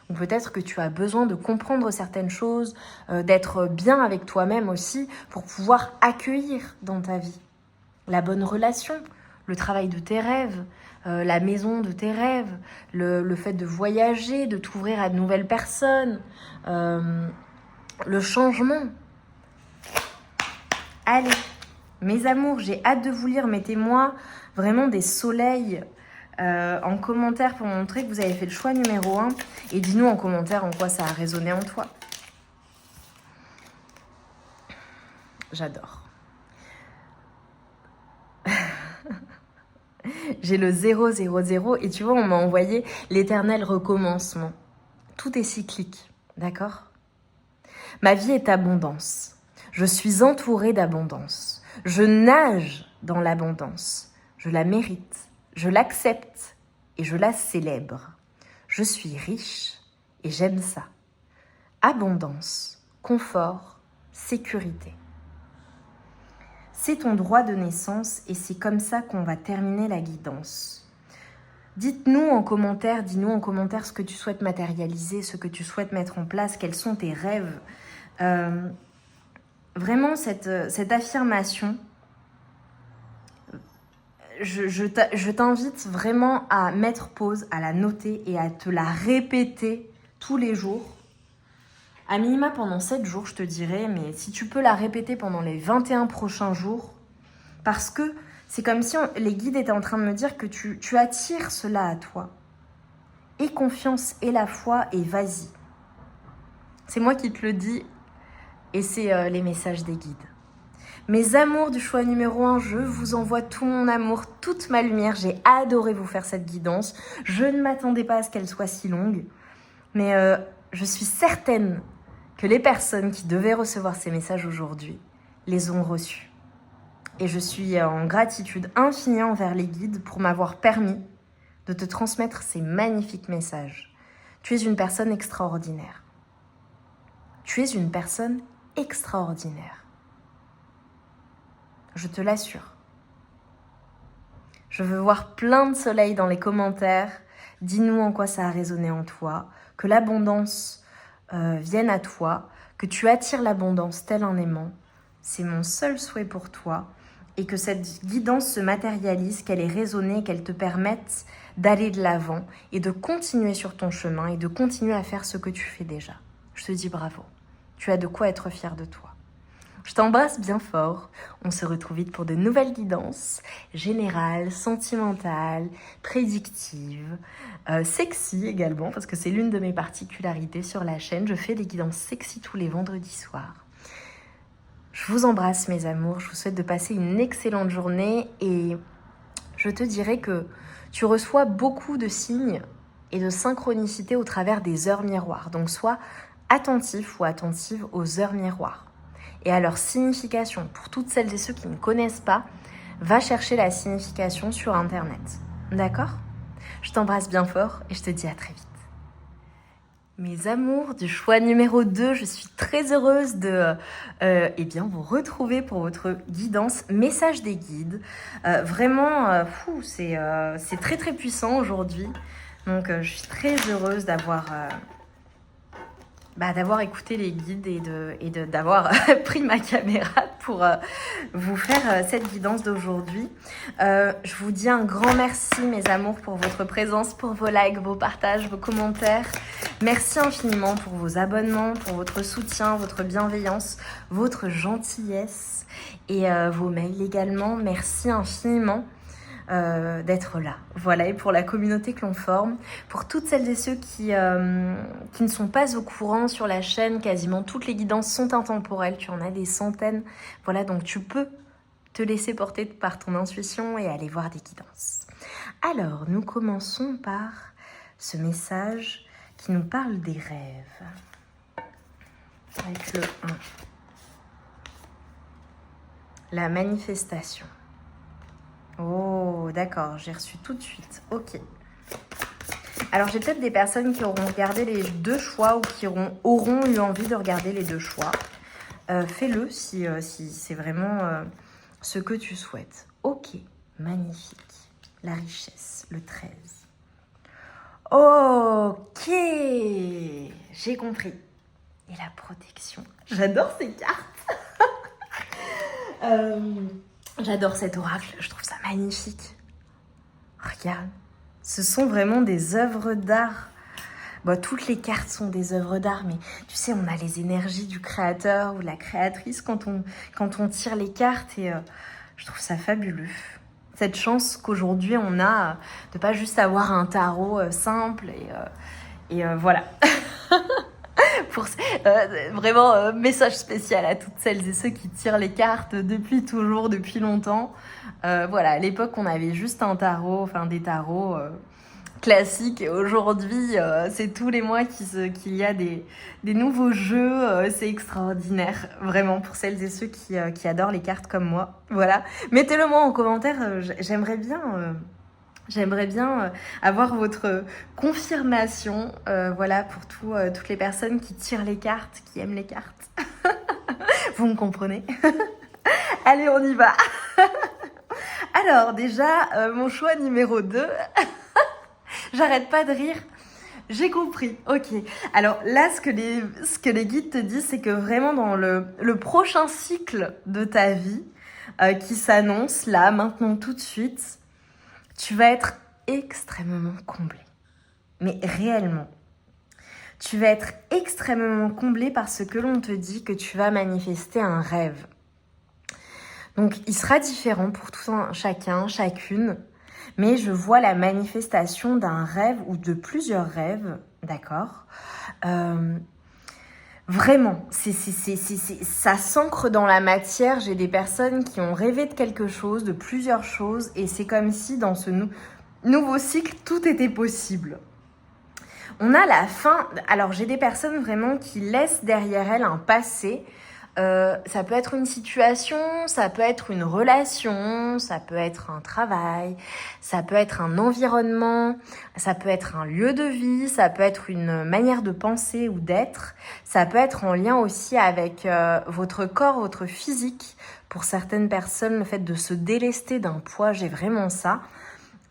Ou peut-être que tu as besoin de comprendre certaines choses, d'être bien avec toi-même aussi pour pouvoir accueillir dans ta vie la bonne relation, le travail de tes rêves, la maison de tes rêves, le fait de voyager, de t'ouvrir à de nouvelles personnes, le changement. Allez, mes amours, j'ai hâte de vous lire. Mettez-moi vraiment des soleils en commentaire pour montrer que vous avez fait le choix numéro 1. Et dis-nous en commentaire en quoi ça a résonné en toi. J'adore. J'ai le 000 et tu vois, on m'a envoyé l'éternel recommencement. Tout est cyclique, d'accord ? Ma vie est abondance. Je suis entourée d'abondance. Je nage dans l'abondance. Je la mérite. Je l'accepte et je la célèbre. Je suis riche et j'aime ça. Abondance, confort, sécurité. C'est ton droit de naissance et c'est comme ça qu'on va terminer la guidance. Dis-nous en commentaire ce que tu souhaites matérialiser, ce que tu souhaites mettre en place, quels sont tes rêves. Vraiment, cette affirmation, je t'invite vraiment à mettre pause, à la noter et à te la répéter tous les jours. À minima pendant 7 jours, je te dirais, mais si tu peux la répéter pendant les 21 prochains jours, parce que c'est comme si les guides étaient en train de me dire que tu attires cela à toi. Aie confiance, aie la foi et vas-y. C'est moi qui te le dis et c'est les messages des guides. Mes amours du choix numéro 1, je vous envoie tout mon amour, toute ma lumière. J'ai adoré vous faire cette guidance. Je ne m'attendais pas à ce qu'elle soit si longue, mais je suis certaine que les personnes qui devaient recevoir ces messages aujourd'hui les ont reçus. Et je suis en gratitude infinie envers les guides pour m'avoir permis de te transmettre ces magnifiques messages. Tu es une personne extraordinaire. Tu es une personne extraordinaire. Je te l'assure. Je veux voir plein de soleil dans les commentaires. Dis-nous en quoi ça a résonné en toi, que l'abondance vienne à toi, que tu attires l'abondance tel un aimant. C'est mon seul souhait pour toi et que cette guidance se matérialise, qu'elle ait résonné, qu'elle te permette d'aller de l'avant et de continuer sur ton chemin et de continuer à faire ce que tu fais déjà. Je te dis bravo. Tu as de quoi être fier de toi. Je t'embrasse bien fort. On se retrouve vite pour de nouvelles guidances générales, sentimentales, prédictives, sexy également, parce que c'est l'une de mes particularités sur la chaîne. Je fais des guidances sexy tous les vendredis soirs. Je vous embrasse mes amours. Je vous souhaite de passer une excellente journée et je te dirais que tu reçois beaucoup de signes et de synchronicité au travers des heures miroirs. Donc sois attentif ou attentive aux heures miroirs et à leur signification. Pour toutes celles et ceux qui ne connaissent pas, va chercher la signification sur Internet. D'accord ? Je t'embrasse bien fort et je te dis à très vite. Mes amours du choix numéro 2, je suis très heureuse de vous retrouver pour votre guidance message des guides. C'est très très puissant aujourd'hui. Donc je suis très heureuse d'avoir écouté les guides et d'avoir pris ma caméra pour vous faire cette guidance d'aujourd'hui. Je vous dis un grand merci, mes amours, pour votre présence, pour vos likes, vos partages, vos commentaires. Merci infiniment pour vos abonnements, pour votre soutien, votre bienveillance, votre gentillesse et vos mails également. Merci infiniment. D'être là. Voilà, et pour la communauté que l'on forme, pour toutes celles et ceux qui ne sont pas au courant sur la chaîne, quasiment toutes les guidances sont intemporelles, tu en as des centaines. Voilà, donc tu peux te laisser porter par ton intuition et aller voir des guidances. Alors, nous commençons par ce message qui nous parle des rêves. Avec le 1. La manifestation. Oh, d'accord, j'ai reçu tout de suite. Ok. Alors, j'ai peut-être des personnes qui auront regardé les 2 choix ou qui auront eu envie de regarder les 2 choix. Fais-le si c'est vraiment ce que tu souhaites. Ok, magnifique. La richesse, le 13. Ok, j'ai compris. Et la protection. J'adore ces cartes. J'adore cet oracle, je trouve ça magnifique. Regarde, ce sont vraiment des œuvres d'art. Bon, toutes les cartes sont des œuvres d'art, mais tu sais, on a les énergies du créateur ou de la créatrice quand on tire les cartes et je trouve ça fabuleux. Cette chance qu'aujourd'hui on a de pas juste avoir un tarot simple et voilà. Vraiment message spécial à toutes celles et ceux qui tirent les cartes depuis toujours, depuis longtemps. Voilà, à l'époque on avait juste un tarot, enfin des tarots classiques, et aujourd'hui c'est tous les mois qu'il y a des nouveaux jeux. C'est extraordinaire, vraiment, pour celles et ceux qui adorent les cartes comme moi. Voilà, mettez-le moi en commentaire, j'aimerais bien avoir votre confirmation, voilà, pour toutes les personnes qui tirent les cartes, qui aiment les cartes. Vous me comprenez? Allez, on y va. Alors déjà, mon choix numéro 2, j'arrête pas de rire. J'ai compris, ok. Alors là, ce que les guides te disent, c'est que vraiment dans le prochain cycle de ta vie, qui s'annonce là, maintenant, tout de suite, tu vas être extrêmement comblé. Mais réellement. Tu vas être extrêmement comblé parce que l'on te dit que tu vas manifester un rêve. Donc, il sera différent pour tout un chacun, chacune. Mais je vois la manifestation d'un rêve ou de plusieurs rêves, d'accord ? Vraiment, ça s'ancre dans la matière. J'ai des personnes qui ont rêvé de quelque chose, de plusieurs choses, et c'est comme si dans ce nouveau cycle, tout était possible. On a la fin. Alors, j'ai des personnes vraiment qui laissent derrière elles un passé. Ça peut être une situation, ça peut être une relation, ça peut être un travail, ça peut être un environnement, ça peut être un lieu de vie, ça peut être une manière de penser ou d'être, ça peut être en lien aussi avec votre corps, votre physique. Pour certaines personnes, le fait de se délester d'un poids, j'ai vraiment ça.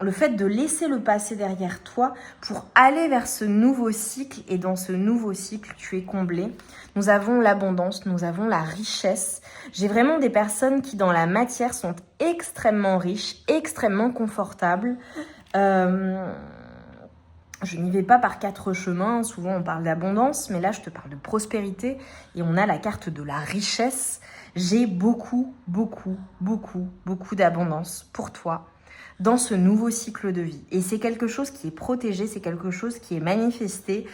Le fait de laisser le passé derrière toi pour aller vers ce nouveau cycle, et dans ce nouveau cycle, tu es comblé. Nous avons l'abondance, nous avons la richesse. J'ai vraiment des personnes qui, dans la matière, sont extrêmement riches, extrêmement confortables. Je n'y vais pas par 4 chemins. Souvent, on parle d'abondance, mais là, je te parle de prospérité. Et on a la carte de la richesse. J'ai beaucoup d'abondance pour toi dans ce nouveau cycle de vie. Et c'est quelque chose qui est protégé, c'est quelque chose qui est manifesté.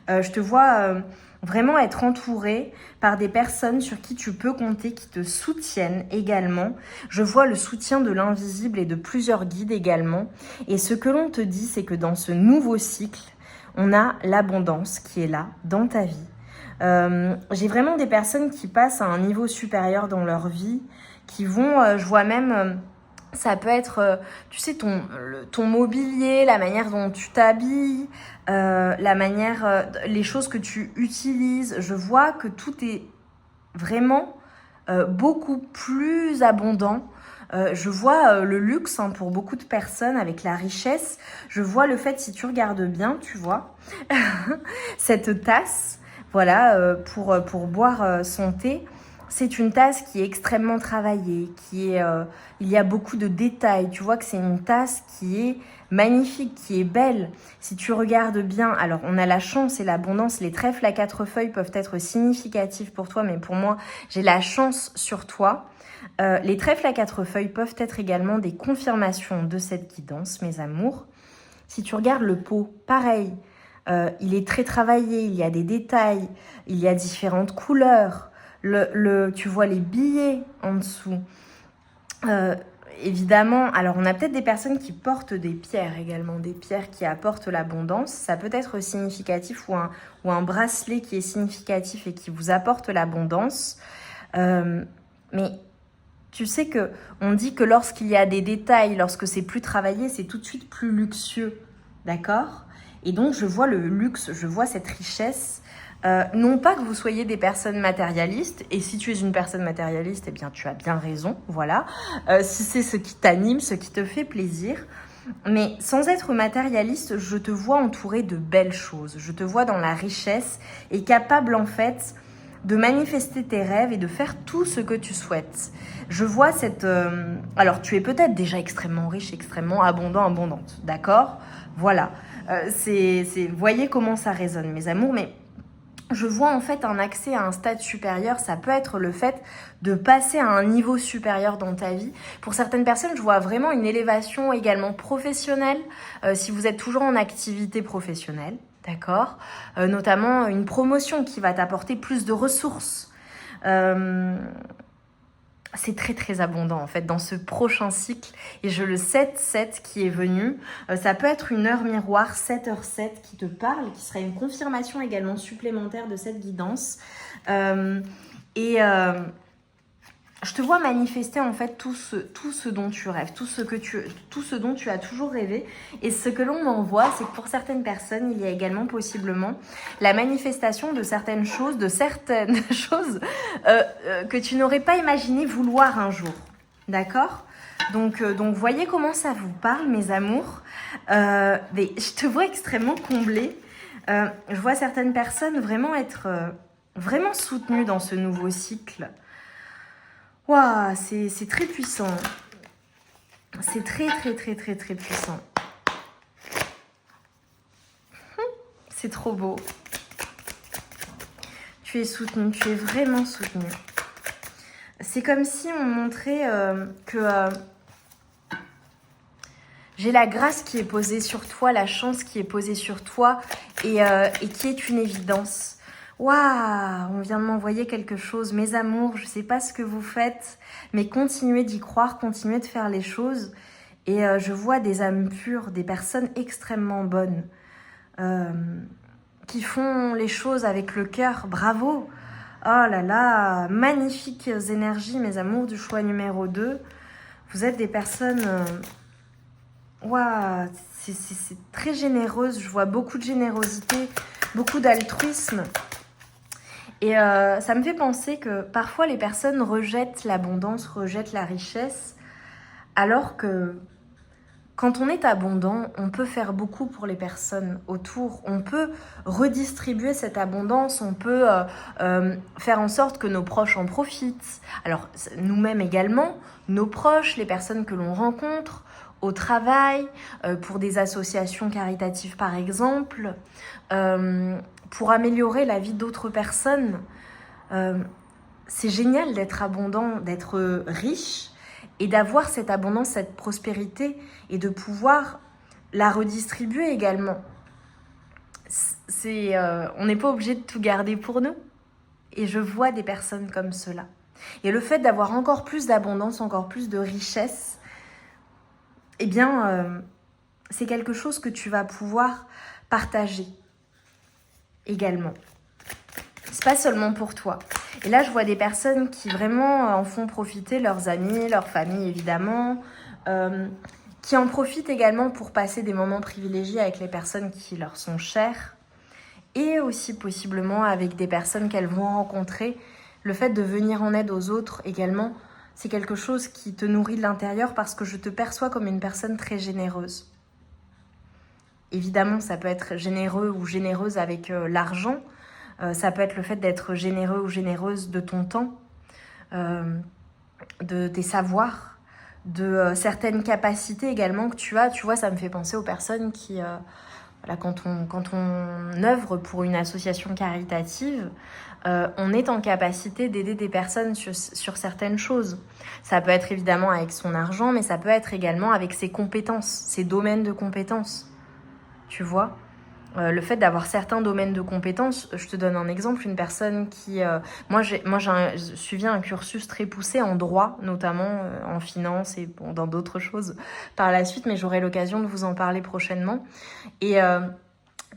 Je te vois vraiment être entouré par des personnes sur qui tu peux compter, qui te soutiennent également. Je vois le soutien de l'invisible et de plusieurs guides également. Et ce que l'on te dit, c'est que dans ce nouveau cycle, on a l'abondance qui est là, dans ta vie. J'ai vraiment des personnes qui passent à un niveau supérieur dans leur vie, qui vont, je vois même Ça peut être, tu sais, ton mobilier, la manière dont tu t'habilles, la manière, les choses que tu utilises. Je vois que tout est vraiment beaucoup plus abondant. Je vois le luxe hein, pour beaucoup de personnes avec la richesse. Je vois le fait, si tu regardes bien, tu vois, cette tasse, voilà, pour boire son thé. C'est une tasse qui est extrêmement travaillée, il y a beaucoup de détails. Tu vois que c'est une tasse qui est magnifique, qui est belle. Si tu regardes bien, alors on a la chance et l'abondance, les trèfles à 4 feuilles peuvent être significatifs pour toi, mais pour moi, j'ai la chance sur toi. Les trèfles à 4 feuilles peuvent être également des confirmations de cette guidance, mes amours. Si tu regardes le pot, pareil, il est très travaillé, il y a des détails, il y a différentes couleurs. Tu vois les billets en dessous. Évidemment, alors on a peut-être des personnes qui portent des pierres également, des pierres qui apportent l'abondance. Ça peut être significatif ou un bracelet qui est significatif et qui vous apporte l'abondance. Mais tu sais que on dit que lorsqu'il y a des détails, lorsque c'est plus travaillé, c'est tout de suite plus luxueux, d'accord? Et donc je vois le luxe, je vois cette richesse. Non pas que vous soyez des personnes matérialistes, et si tu es une personne matérialiste, eh bien tu as bien raison, voilà. Si c'est ce qui t'anime, ce qui te fait plaisir. Mais sans être matérialiste, je te vois entouré de belles choses. Je te vois dans la richesse et capable en fait de manifester tes rêves et de faire tout ce que tu souhaites. Je vois cette... Alors, tu es peut-être déjà extrêmement riche, extrêmement abondante, d'accord? Voilà. Voyez comment ça résonne, mes amours, mais je vois en fait un accès à un stade supérieur. Ça peut être le fait de passer à un niveau supérieur dans ta vie. Pour certaines personnes, je vois vraiment une élévation également professionnelle, si vous êtes toujours en activité professionnelle. D'accord, notamment une promotion qui va t'apporter plus de ressources. C'est très très abondant en fait dans ce prochain cycle. Et je le 7-7 qui est venu. Ça peut être une heure miroir 7h7 qui te parle, qui sera une confirmation également supplémentaire de cette guidance. Je te vois manifester en fait tout ce dont tu rêves, tout ce dont tu as toujours rêvé. Et ce que l'on m'envoie, c'est que pour certaines personnes, il y a également possiblement la manifestation de certaines choses, que tu n'aurais pas imaginé vouloir un jour. D'accord ? Donc, voyez comment ça vous parle, mes amours. Mais je te vois extrêmement comblée. Je vois certaines personnes vraiment être vraiment soutenues dans ce nouveau cycle. Waouh, c'est très puissant. C'est très, très, très, très, très puissant. C'est trop beau. Tu es soutenue, tu es vraiment soutenue. C'est comme si on montrait que j'ai la grâce qui est posée sur toi, la chance qui est posée sur toi et qui est une évidence. Waouh, on vient de m'envoyer quelque chose. Mes amours, je ne sais pas ce que vous faites, mais continuez d'y croire, continuez de faire les choses. Et je vois des âmes pures, des personnes extrêmement bonnes, qui font les choses avec le cœur. Bravo! Oh là là, magnifiques énergies, mes amours du choix numéro 2. Vous êtes des personnes... Waouh, c'est très généreuse. Je vois beaucoup de générosité, beaucoup d'altruisme. Et ça me fait penser que parfois les personnes rejettent l'abondance, rejettent la richesse, alors que quand on est abondant, on peut faire beaucoup pour les personnes autour. On peut redistribuer cette abondance, on peut faire en sorte que nos proches en profitent. Alors nous-mêmes également, nos proches, les personnes que l'on rencontre au travail, pour des associations caritatives par exemple, pour améliorer la vie d'autres personnes. C'est génial d'être abondant, d'être riche et d'avoir cette abondance, cette prospérité et de pouvoir la redistribuer également. On n'est pas obligé de tout garder pour nous. Et je vois des personnes comme cela. Et le fait d'avoir encore plus d'abondance, encore plus de richesse, eh bien, c'est quelque chose que tu vas pouvoir partager également. C'est pas seulement pour toi. Et là, je vois des personnes qui vraiment en font profiter leurs amis, leur famille évidemment, qui en profitent également pour passer des moments privilégiés avec les personnes qui leur sont chères et aussi possiblement avec des personnes qu'elles vont rencontrer. Le fait de venir en aide aux autres également, c'est quelque chose qui te nourrit de l'intérieur parce que je te perçois comme une personne très généreuse. Évidemment, ça peut être généreux ou généreuse avec l'argent. Ça peut être le fait d'être généreux ou généreuse de ton temps, de tes savoirs, de certaines capacités également que tu as. Tu vois, ça me fait penser aux personnes qui... Voilà, quand on œuvre pour une association caritative, on est en capacité d'aider des personnes sur certaines choses. Ça peut être évidemment avec son argent, mais ça peut être également avec ses compétences, ses domaines de compétences. Tu vois, le fait d'avoir certains domaines de compétences, je te donne un exemple, une personne qui... moi, j'ai suivi un cursus très poussé en droit, notamment en finance et bon, dans d'autres choses par la suite, mais j'aurai l'occasion de vous en parler prochainement. Et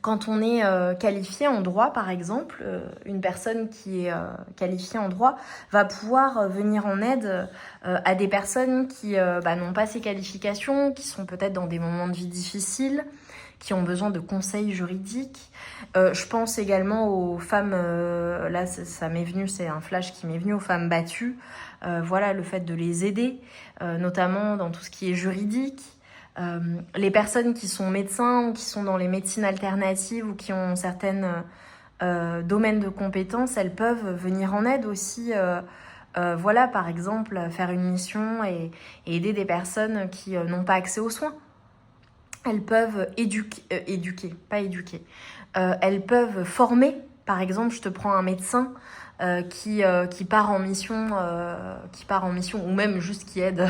quand on est qualifié en droit, par exemple, une personne qui est qualifiée en droit va pouvoir venir en aide à des personnes qui n'ont pas ces qualifications, qui sont peut-être dans des moments de vie difficiles, qui ont besoin de conseils juridiques. Je pense également aux femmes, là ça m'est venu, c'est un flash qui m'est venu, aux femmes battues. Voilà, le fait de les aider, notamment dans tout ce qui est juridique. Les personnes qui sont médecins ou qui sont dans les médecines alternatives ou qui ont certains domaines de compétences, elles peuvent venir en aide aussi. Voilà, par exemple, faire une mission et aider des personnes qui n'ont pas accès aux soins. Elles peuvent elles peuvent former. Par exemple, je te prends un médecin qui part en mission, ou même juste qui aide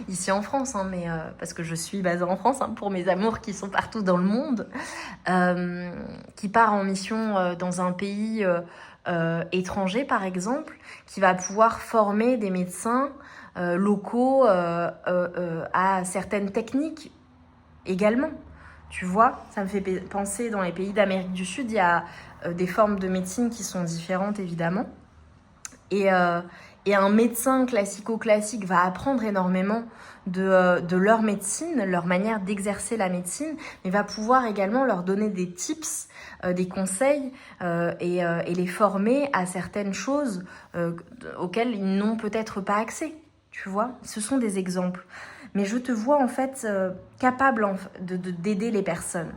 ici en France, hein, mais parce que je suis basée en France, hein, pour mes amours qui sont partout dans le monde, qui part en mission dans un pays étranger, par exemple, qui va pouvoir former des médecins locaux à certaines techniques également. Tu vois, ça me fait penser, dans les pays d'Amérique du Sud, il y a des formes de médecine qui sont différentes, évidemment. Et un médecin classico-classique va apprendre énormément de leur médecine, leur manière d'exercer la médecine, mais va pouvoir également leur donner des tips, des conseils, et les former à certaines choses auxquelles ils n'ont peut-être pas accès. Tu vois, ce sont des exemples. Mais je te vois en fait capable d'aider les personnes.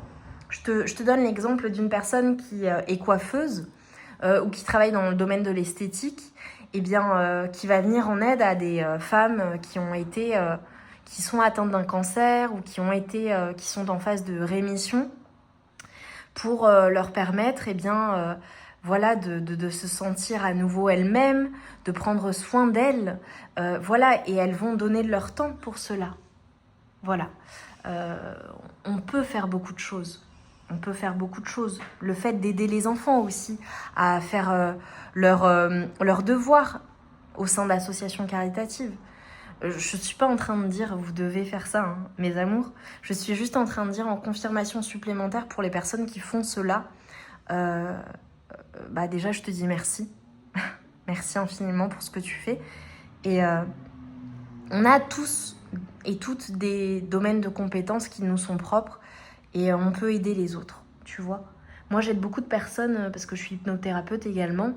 Je te donne l'exemple d'une personne qui est coiffeuse ou qui travaille dans le domaine de l'esthétique, et bien, qui va venir en aide à des femmes qui sont atteintes d'un cancer ou qui sont en phase de rémission, pour leur permettre voilà, de se sentir à nouveau elles-mêmes, de prendre soin d'elles, voilà, et elles vont donner de leur temps pour cela. Voilà. On peut faire beaucoup de choses. Le fait d'aider les enfants aussi à faire leur devoir au sein d'associations caritatives. Je ne suis pas en train de dire vous devez faire ça, hein, mes amours. Je suis juste en train de dire, en confirmation supplémentaire pour les personnes qui font cela, déjà je te dis merci. Merci infiniment pour ce que tu fais. Et on a tous et toutes des domaines de compétences qui nous sont propres et on peut aider les autres, tu vois. Moi, j'aide beaucoup de personnes, parce que je suis hypnothérapeute également,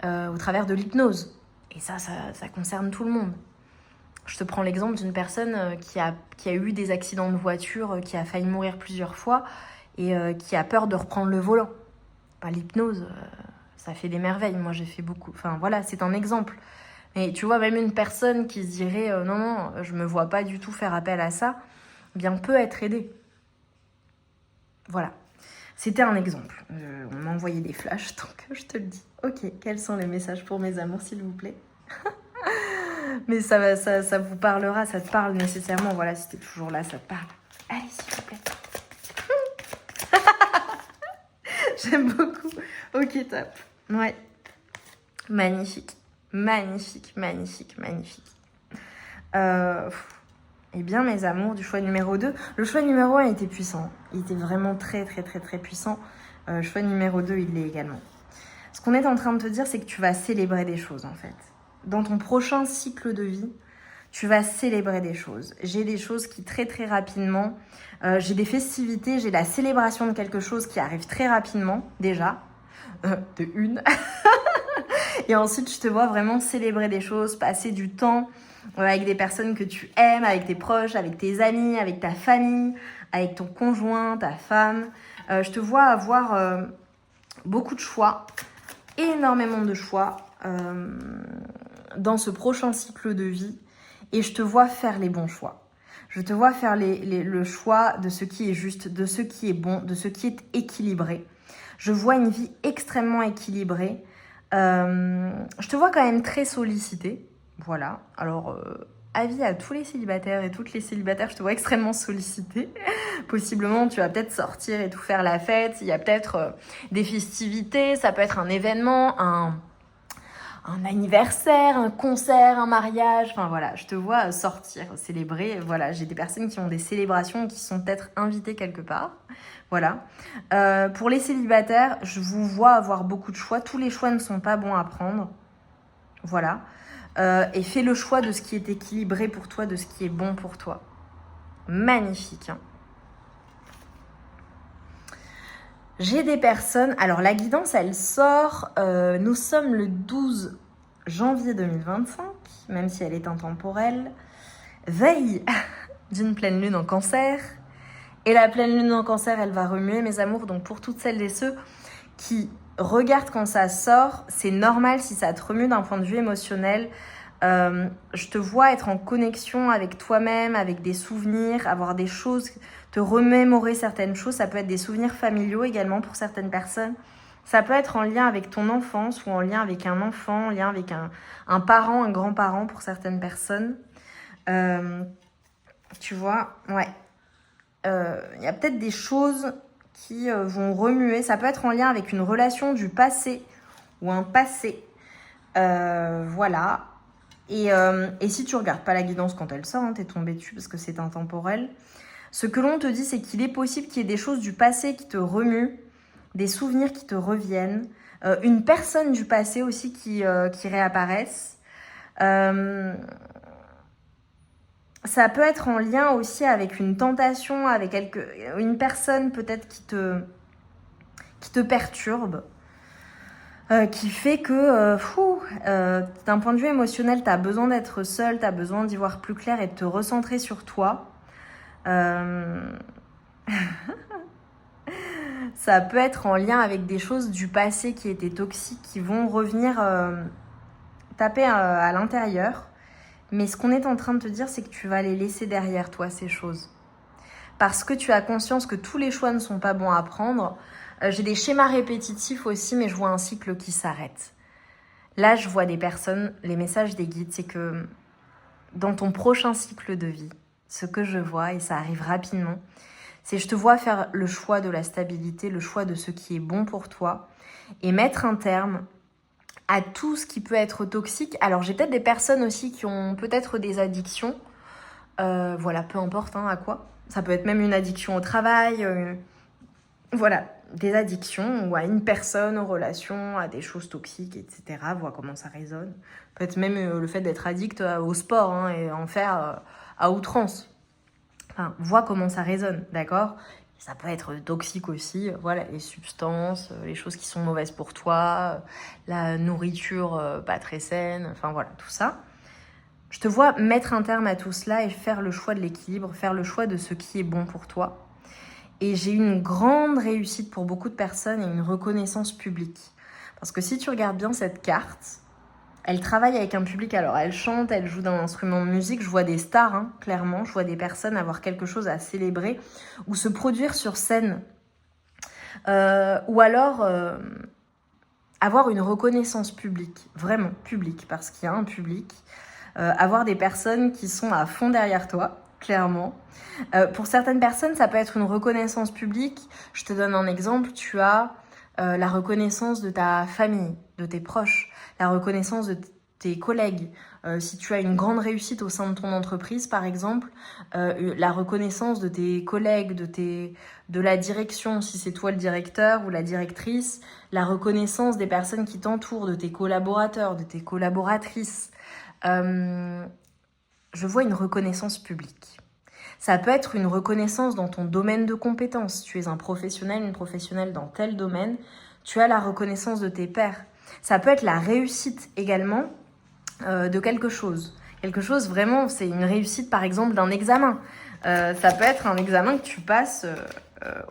au travers de l'hypnose. Et ça concerne tout le monde. Je te prends l'exemple d'une personne qui a eu des accidents de voiture, qui a failli mourir plusieurs fois et qui a peur de reprendre le volant. L'hypnose, ça fait des merveilles. Moi, j'ai fait beaucoup. Enfin, voilà, c'est un exemple. Mais tu vois, même une personne qui se dirait non, je me vois pas du tout faire appel à ça, eh bien, peut être aidée. Voilà. C'était un exemple. On m'a envoyé des flashs, donc je te le dis. Ok, quels sont les messages pour mes amours, s'il vous plaît? Mais ça vous parlera, ça te parle nécessairement. Voilà, si t'es toujours là, ça te parle. Allez, s'il vous plaît. J'aime beaucoup. Ok, top. Ouais. Magnifique. Eh bien, mes amours, du choix numéro 2. Le choix numéro 1 était puissant. Il était vraiment très, très, très, très puissant. Le choix numéro 2, il l'est également. Ce qu'on est en train de te dire, c'est que tu vas célébrer des choses, en fait. Dans ton prochain cycle de vie, Tu vas célébrer des choses. J'ai des choses qui très très rapidement, j'ai des festivités, j'ai la célébration de quelque chose qui arrive très rapidement déjà, de une. Et ensuite, je te vois vraiment célébrer des choses, passer du temps avec des personnes que tu aimes, avec tes proches, avec tes amis, avec ta famille, avec ton conjoint, ta femme. Je te vois avoir beaucoup de choix, énormément de choix dans ce prochain cycle de vie. Et je te vois faire les bons choix. Je te vois faire le choix de ce qui est juste, de ce qui est bon, de ce qui est équilibré. Je vois une vie extrêmement équilibrée. Je te vois quand même très sollicitée. Voilà. Alors, avis à tous les célibataires et toutes les célibataires, je te vois extrêmement sollicitée. Possiblement, tu vas peut-être sortir et tout faire la fête. Il y a peut-être des festivités. Ça peut être un événement, un anniversaire, un concert, un mariage, enfin voilà, je te vois sortir, célébrer, voilà, j'ai des personnes qui ont des célébrations qui sont peut-être invitées quelque part, voilà. Pour les célibataires, je vous vois avoir beaucoup de choix, tous les choix ne sont pas bons à prendre, voilà. Et fais le choix de ce qui est équilibré pour toi, de ce qui est bon pour toi. Magnifique, hein. J'ai des personnes, alors la guidance elle sort, nous sommes le 12 janvier 2025, même si elle est intemporelle, veille d'une pleine lune en cancer, et la pleine lune en cancer elle va remuer mes amours, donc pour toutes celles et ceux qui regardent quand ça sort, c'est normal si ça te remue d'un point de vue émotionnel. Je te vois être en connexion avec toi-même, avec des souvenirs, avoir des choses, te remémorer certaines choses. Ça peut être des souvenirs familiaux également pour certaines personnes. Ça peut être en lien avec ton enfance ou en lien avec un enfant, en lien avec un parent, un grand-parent pour certaines personnes. Tu vois, ouais. Y a peut-être des choses qui vont remuer. Ça peut être en lien avec une relation du passé ou un passé. Voilà. Et si tu regardes pas la guidance quand elle sort, hein, t'es tombé dessus parce que c'est intemporel. Ce que l'on te dit, c'est qu'il est possible qu'il y ait des choses du passé qui te remuent, des souvenirs qui te reviennent, une personne du passé aussi qui réapparaisse. Ça peut être en lien aussi avec une tentation, avec une personne peut-être qui te perturbe. Qui fait que, d'un point de vue émotionnel, tu as besoin d'être seule, tu as besoin d'y voir plus clair et de te recentrer sur toi. Ça peut être en lien avec des choses du passé qui étaient toxiques, qui vont revenir taper à l'intérieur. Mais ce qu'on est en train de te dire, c'est que tu vas les laisser derrière toi, ces choses. Parce que tu as conscience que tous les choix ne sont pas bons à prendre. J'ai des schémas répétitifs aussi, mais je vois un cycle qui s'arrête. Là, je vois des personnes, les messages des guides, c'est que dans ton prochain cycle de vie, ce que je vois, et ça arrive rapidement, c'est je te vois faire le choix de la stabilité, le choix de ce qui est bon pour toi, et mettre un terme à tout ce qui peut être toxique. Alors, j'ai peut-être des personnes aussi qui ont peut-être des addictions, voilà, peu importe à quoi. Ça peut être même une addiction au travail, voilà, des addictions ou à une personne, aux relations, à des choses toxiques, etc. Vois comment ça résonne. Peut-être même le fait d'être addict au sport et en faire à outrance. Enfin, vois comment ça résonne, d'accord ? Ça peut être toxique aussi, voilà, les substances, les choses qui sont mauvaises pour toi, la nourriture pas très saine, enfin voilà, tout ça. Je te vois mettre un terme à tout cela et faire le choix de l'équilibre, faire le choix de ce qui est bon pour toi. Et j'ai eu une grande réussite pour beaucoup de personnes et une reconnaissance publique. Parce que si tu regardes bien cette carte, elle travaille avec un public. Alors, elle chante, elle joue d'un instrument de musique. Je vois des stars, clairement. Je vois des personnes avoir quelque chose à célébrer ou se produire sur scène. Ou alors avoir une reconnaissance publique, vraiment publique, parce qu'il y a un public. Avoir des personnes qui sont à fond derrière toi, clairement. Pour certaines personnes, ça peut être une reconnaissance publique. Je te donne un exemple. Tu as la reconnaissance de ta famille, de tes proches, la reconnaissance de tes collègues. Si tu as une grande réussite au sein de ton entreprise, par exemple, la reconnaissance de tes collègues, de la direction, si c'est toi le directeur ou la directrice, la reconnaissance des personnes qui t'entourent, de tes collaborateurs, de tes collaboratrices. je vois une reconnaissance publique. Ça peut être une reconnaissance dans ton domaine de compétences. Tu es un professionnel, une professionnelle dans tel domaine. Tu as la reconnaissance de tes pairs. Ça peut être la réussite également de quelque chose. Quelque chose vraiment, c'est une réussite par exemple d'un examen. Ça peut être un examen que tu passes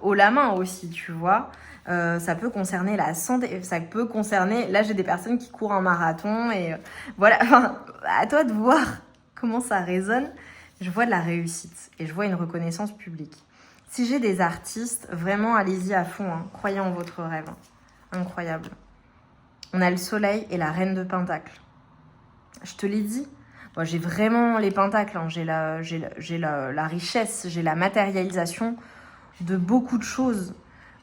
haut la main aussi, tu vois. Ça peut concerner la santé, ça peut concerner... Là, j'ai des personnes qui courent un marathon et voilà. Enfin, à toi de voir comment ça résonne. Je vois de la réussite et je vois une reconnaissance publique. Si j'ai des artistes, vraiment, allez-y à fond. Hein. Croyez en votre rêve. Hein. Incroyable. On a le soleil et la reine de Pentacle. Je te l'ai dit. Moi, j'ai vraiment les pentacles. Hein. J'ai la richesse, j'ai la matérialisation de beaucoup de choses.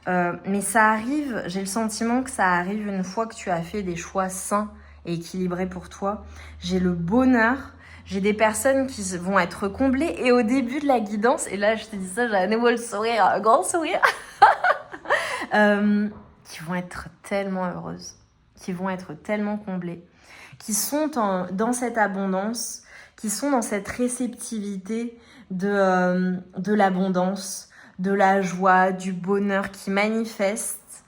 Mais ça arrive, j'ai le sentiment que ça arrive une fois que tu as fait des choix sains et équilibrés pour toi. J'ai le bonheur, j'ai des personnes qui vont être comblées et au début de la guidance, et là je te dis ça, j'ai à nouveau le sourire, un grand sourire, qui vont être tellement heureuses, qui vont être tellement comblées, qui sont dans cette abondance, qui sont dans cette réceptivité de l'abondance, de la joie, du bonheur qui manifestent,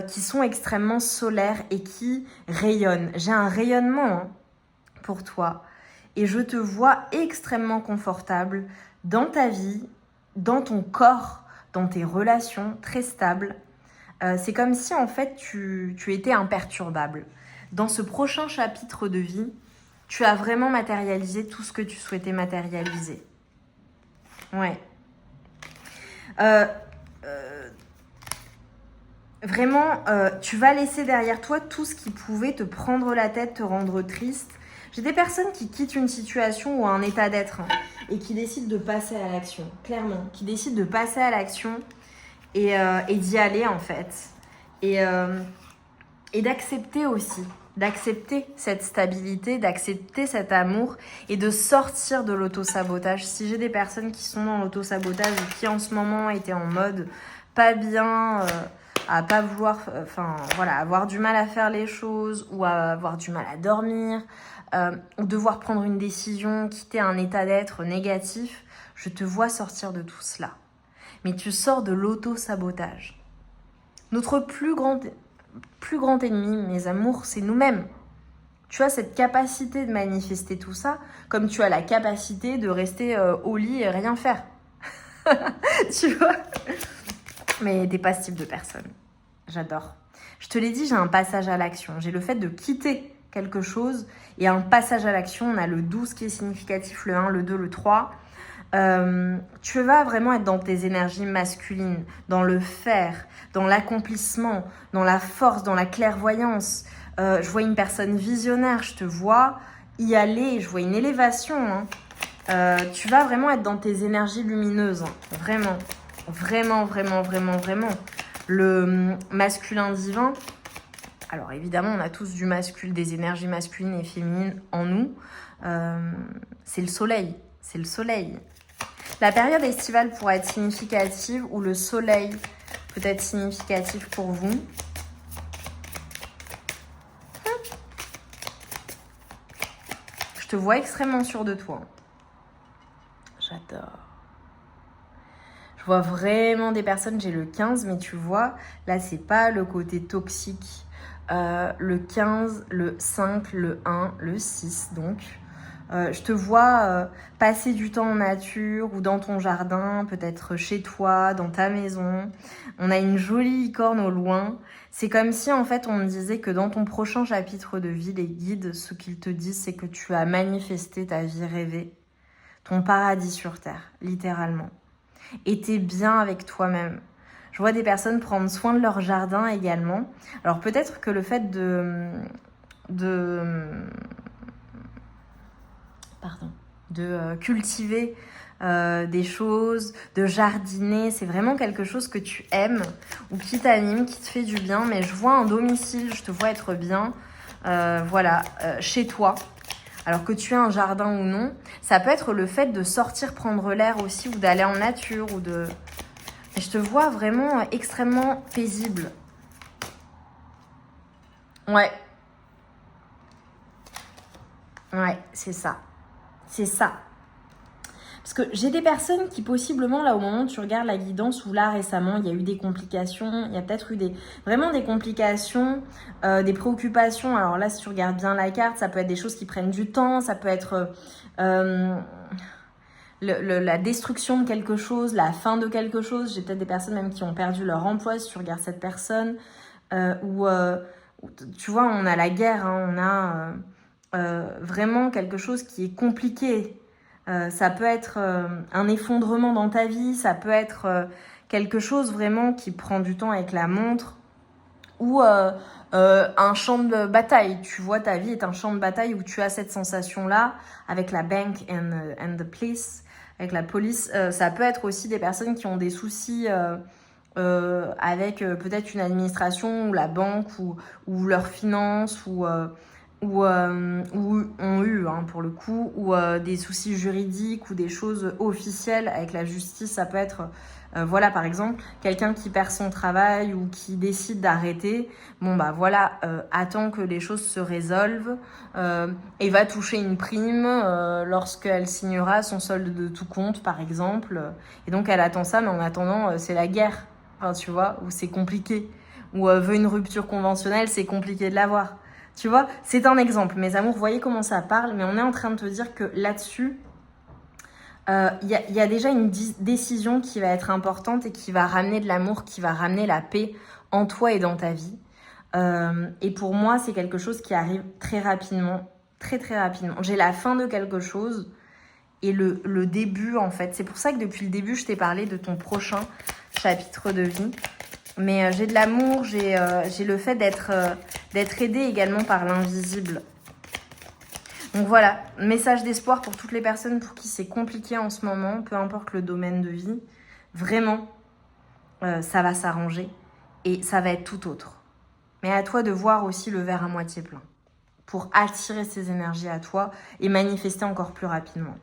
qui sont extrêmement solaires et qui rayonnent. J'ai un rayonnement pour toi et je te vois extrêmement confortable dans ta vie, dans ton corps, dans tes relations, très stable. C'est comme si en fait tu étais imperturbable. Dans ce prochain chapitre de vie, tu as vraiment matérialisé tout ce que tu souhaitais matérialiser. Ouais. Vraiment, tu vas laisser derrière toi tout ce qui pouvait te prendre la tête, te rendre triste. J'ai des personnes qui quittent une situation ou un état d'être et qui décident de passer à l'action, clairement. Qui décident de passer à l'action et d'y aller en fait. Et d'accepter aussi, d'accepter cette stabilité, d'accepter cet amour et de sortir de l'auto-sabotage. Si j'ai des personnes qui sont dans l'auto-sabotage ou qui en ce moment étaient en mode pas bien, à pas vouloir, avoir du mal à faire les choses ou à avoir du mal à dormir, ou devoir prendre une décision, quitter un état d'être négatif, je te vois sortir de tout cela. Mais tu sors de l'auto-sabotage. Notre plus grand ennemi, mes amours, c'est nous-mêmes. Tu as cette capacité de manifester tout ça, comme tu as la capacité de rester au lit et rien faire. Tu vois ? Mais t'es pas ce type de personne. J'adore. Je te l'ai dit, j'ai un passage à l'action. J'ai le fait de quitter quelque chose et un passage à l'action. On a le 12 qui est significatif, le 1, le 2, le 3. Tu vas vraiment être dans tes énergies masculines, dans le faire, dans l'accomplissement, dans la force, dans la clairvoyance. Je vois une personne visionnaire, je te vois y aller, je vois une élévation. Hein. Tu vas vraiment être dans tes énergies lumineuses, hein. Vraiment, vraiment, vraiment, vraiment, vraiment. Le masculin divin, alors évidemment on a tous des énergies masculines et féminines en nous. C'est le soleil, c'est le soleil. La période estivale pourra être significative ou le soleil peut être significatif pour vous. Je te vois extrêmement sûr de toi. J'adore. Je vois vraiment des personnes, j'ai le 15, mais tu vois, là c'est pas le côté toxique. Le 15, le 5, le 1, le 6 donc. Je te vois passer du temps en nature ou dans ton jardin, peut-être chez toi, dans ta maison. On a une jolie licorne au loin. C'est comme si en fait on me disait que dans ton prochain chapitre de vie, les guides, ce qu'ils te disent, c'est que tu as manifesté ta vie rêvée, ton paradis sur terre, littéralement. Et t'es bien avec toi-même. Je vois des personnes prendre soin de leur jardin également. Alors peut-être que le fait de cultiver des choses, de jardiner, c'est vraiment quelque chose que tu aimes ou qui t'anime, qui te fait du bien. Mais je vois un domicile, je te vois être bien, chez toi. Alors que tu aies un jardin ou non, ça peut être le fait de sortir prendre l'air aussi ou d'aller en nature ou de... Et je te vois vraiment extrêmement paisible. Ouais. Ouais, c'est ça. C'est ça. Parce que j'ai des personnes qui possiblement, là au moment où tu regardes la guidance, ou là récemment, il y a eu des complications, il y a peut-être eu vraiment des complications, des préoccupations. Alors là, si tu regardes bien la carte, ça peut être des choses qui prennent du temps, ça peut être la destruction de quelque chose, la fin de quelque chose. J'ai peut-être des personnes même qui ont perdu leur emploi, si tu regardes cette personne. Tu vois, on a la guerre, hein, on a vraiment quelque chose qui est compliqué. Ça peut être un effondrement dans ta vie, ça peut être quelque chose vraiment qui prend du temps avec la montre, ou un champ de bataille. Tu vois, ta vie est un champ de bataille où tu as cette sensation-là avec la bank and the police, avec la police. Ça peut être aussi des personnes qui ont des soucis avec peut-être une administration ou la banque ou leurs finances ou ont eu, hein, pour le coup, ou des soucis juridiques ou des choses officielles avec la justice. Ça peut être, voilà, par exemple, quelqu'un qui perd son travail ou qui décide d'arrêter. Bon, bah voilà, attend que les choses se résolvent et va toucher une prime lorsqu'elle signera son solde de tout compte, par exemple. Et donc, elle attend ça, mais en attendant, c'est la guerre, enfin, tu vois, ou c'est compliqué. Ou veut une rupture conventionnelle, c'est compliqué de l'avoir. Tu vois, c'est un exemple. Mes amours, vous voyez comment ça parle, mais on est en train de te dire que là-dessus, y a déjà une décision qui va être importante et qui va ramener de l'amour, qui va ramener la paix en toi et dans ta vie. Et pour moi, c'est quelque chose qui arrive très rapidement, très très rapidement. J'ai la fin de quelque chose et le début, en fait. C'est pour ça que depuis le début, je t'ai parlé de ton prochain chapitre de vie. Mais j'ai de l'amour, j'ai le fait d'être aidée également par l'invisible. Donc voilà, message d'espoir pour toutes les personnes pour qui c'est compliqué en ce moment, peu importe le domaine de vie. Vraiment, ça va s'arranger et ça va être tout autre. Mais à toi de voir aussi le verre à moitié plein pour attirer ces énergies à toi et manifester encore plus rapidement.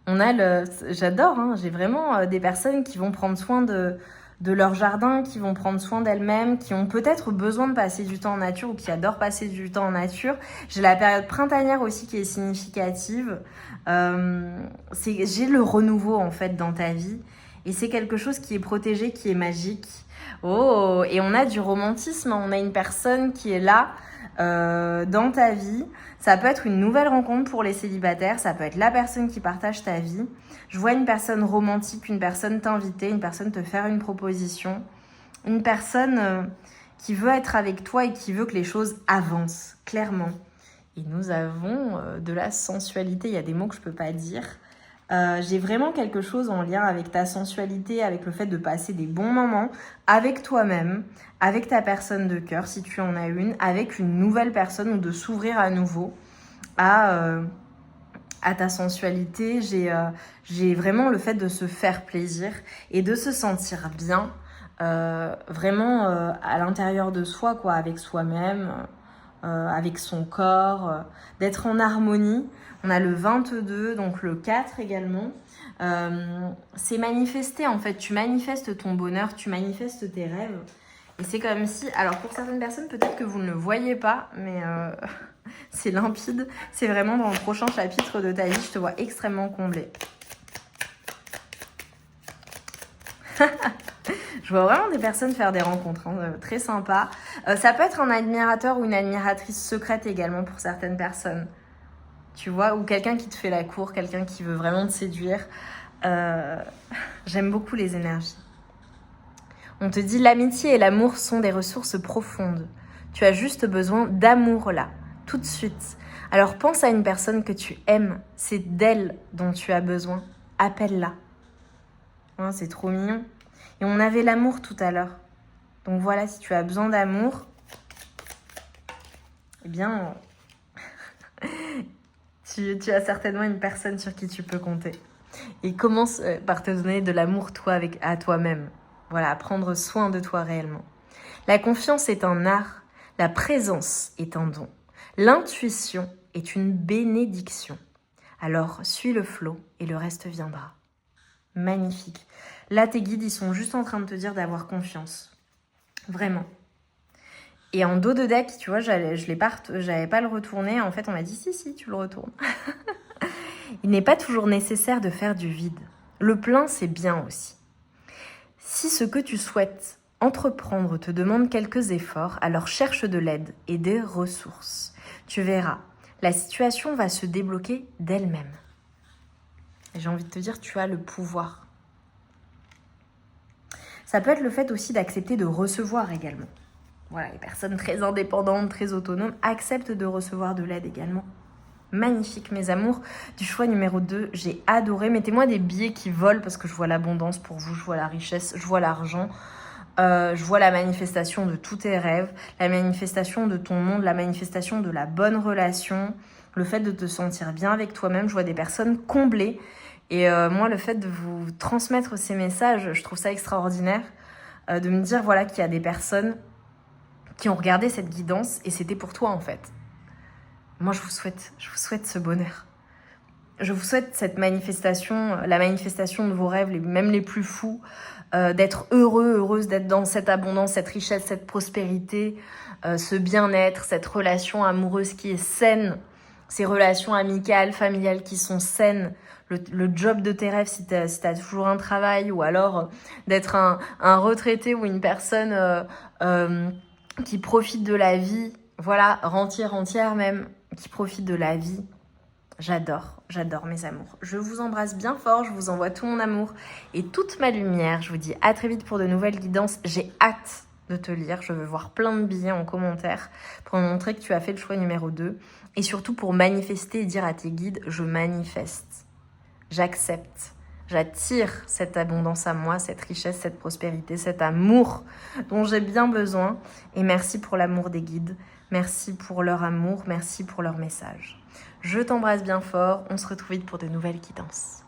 J'adore, hein, j'ai vraiment des personnes qui vont prendre soin de leur jardin, qui vont prendre soin d'elles-mêmes, qui ont peut-être besoin de passer du temps en nature ou qui adorent passer du temps en nature. J'ai la période printanière aussi qui est significative. J'ai le renouveau en fait dans ta vie et c'est quelque chose qui est protégé, qui est magique. Oh, et on a du romantisme, on a une personne qui est là dans ta vie. Ça peut être une nouvelle rencontre pour les célibataires, ça peut être la personne qui partage ta vie. Je vois une personne romantique, une personne t'inviter, une personne te faire une proposition, une personne qui veut être avec toi et qui veut que les choses avancent, clairement. Et nous avons de la sensualité, il y a des mots que je ne peux pas dire. J'ai vraiment quelque chose en lien avec ta sensualité, avec le fait de passer des bons moments avec toi-même, avec ta personne de cœur, si tu en as une, avec une nouvelle personne ou de s'ouvrir à nouveau à ta sensualité. J'ai vraiment le fait de se faire plaisir et de se sentir bien, vraiment à l'intérieur de soi, quoi, avec soi-même, avec son corps, d'être en harmonie. On a le 22, donc le 4 également. C'est manifester en fait, tu manifestes ton bonheur, tu manifestes tes rêves. Et c'est comme si, alors pour certaines personnes, peut-être que vous ne le voyez pas, mais c'est limpide. C'est vraiment dans le prochain chapitre de ta vie, je te vois extrêmement comblée. Je vois vraiment des personnes faire des rencontres, hein, très sympa. Ça peut être un admirateur ou une admiratrice secrète également pour certaines personnes. Tu vois, ou quelqu'un qui te fait la cour, quelqu'un qui veut vraiment te séduire. J'aime beaucoup les énergies. On te dit l'amitié et l'amour sont des ressources profondes. Tu as juste besoin d'amour là, tout de suite. Alors pense à une personne que tu aimes, c'est d'elle dont tu as besoin. Appelle-la. Hein, c'est trop mignon. Et on avait l'amour tout à l'heure. Donc voilà, si tu as besoin d'amour, eh bien, tu as certainement une personne sur qui tu peux compter. Et commence par te donner de l'amour toi à toi-même. Voilà, prendre soin de toi réellement. La confiance est un art, la présence est un don. L'intuition est une bénédiction. Alors, suis le flot et le reste viendra. Magnifique. Là, tes guides, ils sont juste en train de te dire d'avoir confiance. Vraiment. Et en dos de deck, tu vois, j'avais pas le retourner. En fait, on m'a dit, si, tu le retournes. Il n'est pas toujours nécessaire de faire du vide. Le plein, c'est bien aussi. Si ce que tu souhaites entreprendre te demande quelques efforts, alors cherche de l'aide et des ressources. Tu verras, la situation va se débloquer d'elle-même. Et j'ai envie de te dire, tu as le pouvoir. Ça peut être le fait aussi d'accepter de recevoir également. Voilà, les personnes très indépendantes, très autonomes, acceptent de recevoir de l'aide également. Magnifique, mes amours. Du choix numéro 2, j'ai adoré. Mettez-moi des billets qui volent parce que je vois l'abondance pour vous, je vois la richesse, je vois l'argent. Je vois la manifestation de tous tes rêves, la manifestation de ton monde, la manifestation de la bonne relation, le fait de te sentir bien avec toi-même. Je vois des personnes comblées. Et moi, le fait de vous transmettre ces messages, je trouve ça extraordinaire. De me dire voilà, qu'il y a des personnes qui ont regardé cette guidance et c'était pour toi en fait. Moi, je vous souhaite ce bonheur. Je vous souhaite cette manifestation, la manifestation de vos rêves, même les plus fous, d'être heureux, heureuse, d'être dans cette abondance, cette richesse, cette prospérité, ce bien-être, cette relation amoureuse qui est saine, ces relations amicales, familiales qui sont saines, le job de tes rêves si tu as toujours un travail, ou alors d'être un retraité ou une personne qui profite de la vie, voilà, entière même, qui profite de la vie. J'adore mes amours. Je vous embrasse bien fort, je vous envoie tout mon amour et toute ma lumière. Je vous dis à très vite pour de nouvelles guidances. J'ai hâte de te lire, je veux voir plein de billets en commentaire pour me montrer que tu as fait le choix numéro 2 et surtout pour manifester et dire à tes guides, je manifeste, j'accepte, j'attire cette abondance à moi, cette richesse, cette prospérité, cet amour dont j'ai bien besoin. Et merci pour l'amour des guides, merci pour leur amour, merci pour leur message. Je t'embrasse bien fort, on se retrouve vite pour de nouvelles guidances.